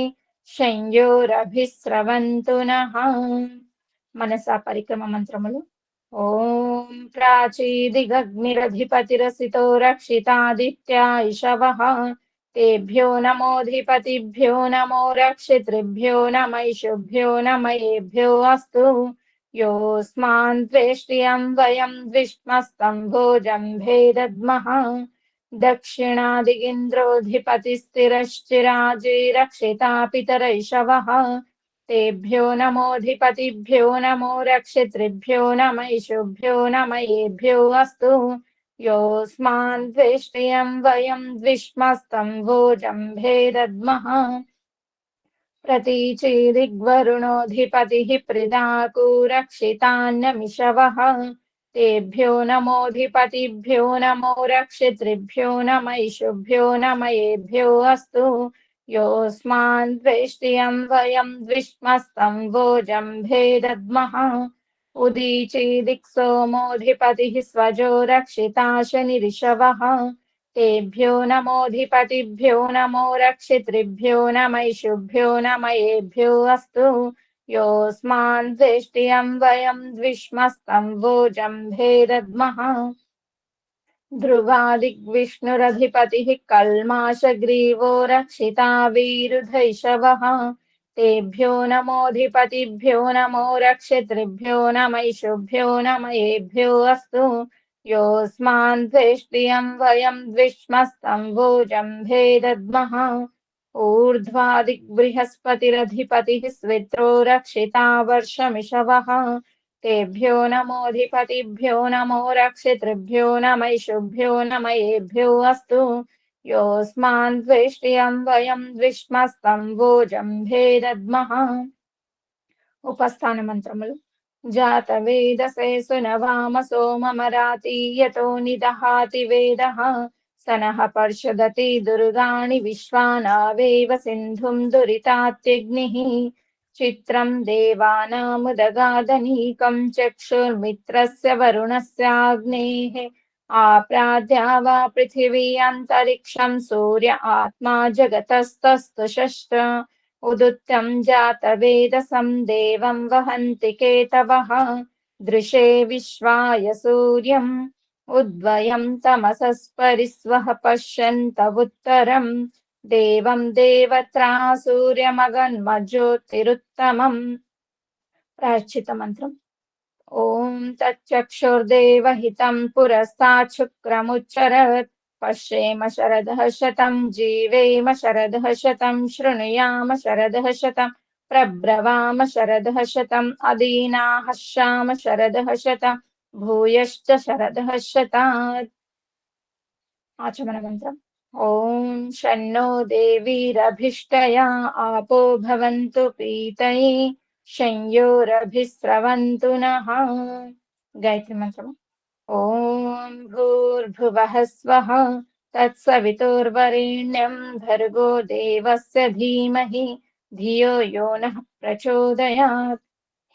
శంయోరభిస్రవంతు నః. మనసా పరిక్రమ మంత్రములు. ఓం ప్రాచీదిగగ్నిరధిపతిరసితో రక్షితాదిత్యా ఇషవః, తేభ్యో నమోధిపతిభ్యో నమో రక్షితృభ్యో నమైషుభ్యో నమయేభ్యో అస్తు. యోస్మాన్ ద్వేష్ట్యం వయం ద్విష్మస్తం భోజంభేదద్మః, దక్షిణాదిగింద్రోధిపతిస్థిరశ్చిరాజీ రక్షితాపితరైషవః, తేభ్యో నమోధిపతిభ్యో నమో రక్షితృభ్యో నమైషుభ్యో నమయేభ్యో అస్తు. యోస్మాన్ ద్వేష్ట్యం వయం ద్విష్మస్తం భోజంభేదద్మః. ప్రతీచీదిగ్వరుణోధిపతిః ప్రిదాకు రక్షితాన్నమిషవః, తేభ్యో నమోధిపతిభ్యో నమో రక్షితృభ్యో నమైషుభ్యో నమయేభ్యో అస్తు. యోస్మాన్ ద్వేష్ట్యం వయం ద్విష్మస్తం భోజంభేదద్మః. ఉదీచీదిక్ సోమోధిపతిః స్వజో రక్షితాశనిరిషవః, తేభ్యో నమోధిపతిభ్యో నమో రక్షితృభ్యో నమైషుభ్యో నమయేభ్యో అస్తు. యోస్మాన్ ద్వేష్ట్యం వయం ద్విష్మస్తం భోజంభేదద్మః. ధ్రువాదిగ్విష్ణురధిపతిః కల్మాషగ్రీవో రక్షితా వీరుధైషవః, తేభ్యో నమోధిపతిభ్యో నమో రక్షితృభ్యో నమైషుభ్యో నమయేభ్యో అస్తు. యోస్మాన్ ద్వేష్ట్యం వయం ద్విష్మస్తం భోజంభేదద్మః. ఊర్ధ్వాదిగ్బృహస్పతిరధిపతిః స్విత్రో రక్షితా వర్షమిషవః, తేభ్యో నమోధిపతిభ్యో నమో రక్షితృభ్యో నమైషుభ్యో నమయేభ్యో అస్తు. యోస్మాన్ ద్వేష్ట్యం వయం ద్విష్మస్తం భోజంభేదద్మః. ఉపస్థాన మంత్రములు. జాతవేదసే సునవామ సోమమరాతి యతో నిదహాతి వేదః, सनः पर्षदति दुर्गाणि विश्वानावेव सिन्धुं दुरितात्यग्निः चित्रं देवानामुदगादनीकं चक्षुर्मित्रस्य वरुणस्याग्नेः आप्राद्या वा पृथिवी अन्तरिक्षं सूर्य आत्मा जगतस्तस्तु षष्ठ उदुत्यं जातवेदसं देवं वहन्ति केतवः दृशे विश्वाय सूर्यम् उद्वयं तमसस्परिस्वः पश्यन्तवुत्तरम् देवं देवत्रा सूर्यमगन्मज्योतिरुत्तमम् प्रायश्चित्तमन्त्रम् ॐ तच्चक्षुर्देवहितं पुरस्तात् शुक्रमुच्चरत् पश्येम शरदः शतं जीवेम शरदः शतं शृणुयाम शरदः शतं प्रब्रवाम शरदः शतम् अदीना हस्याम शरदः शतं भूयश्च शरदः शतात् आचमनमन्त्रम् ॐ शन्नो देवीरभिष्टया आपो भवन्तु पीतये शंयोरभिस्रवन्तु नः गायत्री मन्त्रम् ॐ भूर्भुवः स्वः तत्सवितुर्वरेण्यं भर्गो देवस्य धीमहि धियो यो नः प्रचोदयात्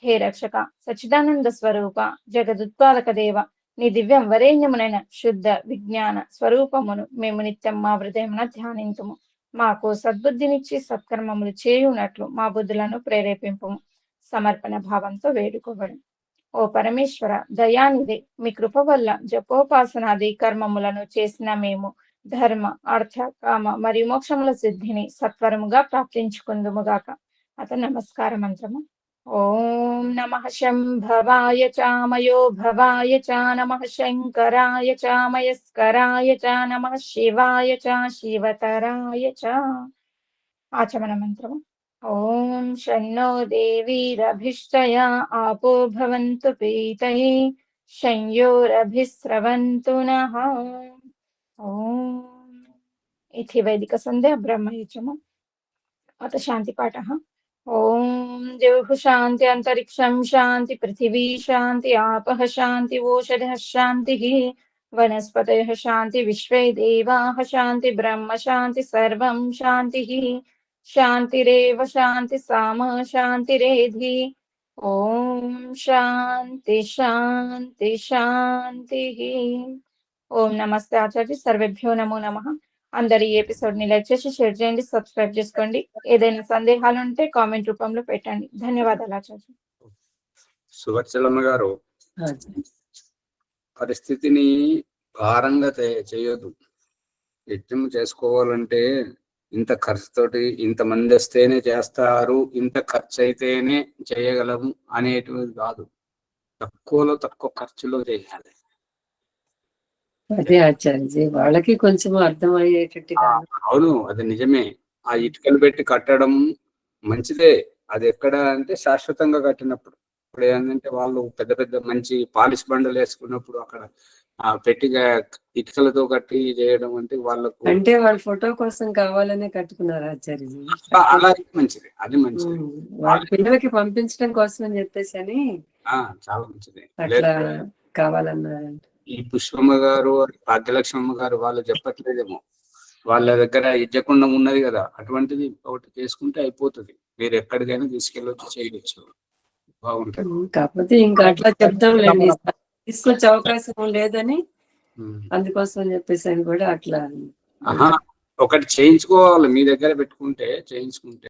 हे रक्षक सच्चिदानंद स्वरूप जगదుత్పాదక దేవ నీ దివ్యం వరేణ్యమునైన శుద్ధ విజ్ఞాన స్వరూపమును మేము నిత్యం మా హృదయమున ధ్యానింతుము. మాకు సద్బుద్ధినిచ్చి సత్కర్మములు చేయునట్లు మా బుద్ధులను ప్రేరేపింపుము. సమర్పణ భావంతో వేడుకోబడు. ఓ పరమేశ్వర దయానిధి, మీ కృప వల్ల జపోపాసనాది కర్మములను చేసిన మేము ధర్మ అర్థ కామ మరియు మోక్షముల సిద్ధిని సత్వరముగా ప్రాప్తించుకుందుముగాక. అత నమస్కార మంత్రము ఓం నమః శంభవాయ చామయో భవాయ చ నమః శంకరాయ చామయస్కరాయ చ నమః శివాయ చ శివతరాయ చ ఆచమన మంత్రము ఓం శన్నో దేవీరభిష్టయా ఆపో భవంతు పీతయే శంయోరభిస్రవంతు నః ఓం ఇతి వైదిక సంధ్యా బ్రహ్మయుజము అత శాంతి పాఠః ఓం ద్యౌః శాంతి అంతరిక్షం శాంతి పృథివీ శాంతి ఆపః శాంతి ఓషధః శాంతిః వనస్పతయః శాంతి విశ్వే దేవాః శాంతి బ్రహ్మ శాంతి సర్వం శాంతిః శాంతిరేవ శాంతి సామ శాంతిరేధి ఓం శాంతి శాంతి శాంతిః. ఓం నమస్తే ఆచార్య సర్వేభ్యో నమో నమః. అందరు ఈ ఎపిసోడ్ ని లైక్ చేసి షేర్ చేయండి, సబ్స్క్రైబ్ చేసుకోండి. ఏదైనా సందేహాలు ఉంటే కామెంట్ రూపంలో పెట్టండి. ధన్యవాదాలు ఆచార్య. సువర్చలమ్మ గారు, పరిస్థితిని భారంగా చేయొద్దు. యజ్ఞం చేసుకోవాలంటే ఇంత ఖర్చుతోటి ఇంతమంది వస్తేనే చేస్తారు, ఇంత ఖర్చు అయితేనే చేయగలము అనేటిది కాదు. తక్కువలో తక్కువ ఖర్చులో చేయాలి. అదే ఆచార్య వాళ్ళకి కొంచెం అర్థమయ్యేటట్టుగా. అవును, అది నిజమే. ఆ ఇటుకలు పెట్టి కట్టడం మంచిదే. అది ఎక్కడ అంటే శాశ్వతంగా కట్టినప్పుడు. ఇప్పుడు ఏంటంటే వాళ్ళు పెద్ద పెద్ద మంచి పాలిష్ బండలు వేసుకున్నప్పుడు అక్కడ పెట్టిగా ఇటుకలతో కట్టి చేయడం అంటే వాళ్ళకు అంటే వాళ్ళ ఫోటో కోసం కావాలనే కట్టుకున్నారు ఆచార్య. అలాగే మంచిది, అది మంచిది. వాళ్ళ పిల్లలకి పంపించడం కోసం అని చెప్పేసి అని చాలా మంచిది. అట్లా కావాలన్నారు. ఈ పుష్పమ్మ గారు, భాగ్యలక్ష్మమ్మ గారు వాళ్ళు చెప్పట్లేదేమో. వాళ్ళ దగ్గర యజ్ఞకుండం ఉన్నది కదా, అటువంటిది ఒకటి చేసుకుంటే అయిపోతుంది. మీరు ఎక్కడికైనా తీసుకెళ్ళొచ్చు, చేయవచ్చు, బాగుంటది. కాకపోతే ఇంకా అట్లా చెప్తాంలేండి, తీసుకొచ్చే అవకాశం లేదని అందుకోసం అని చెప్పేసి అని కూడా అట్లా ఒకటి చేయించుకోవాలి, మీ దగ్గర పెట్టుకుంటే చేయించుకుంటే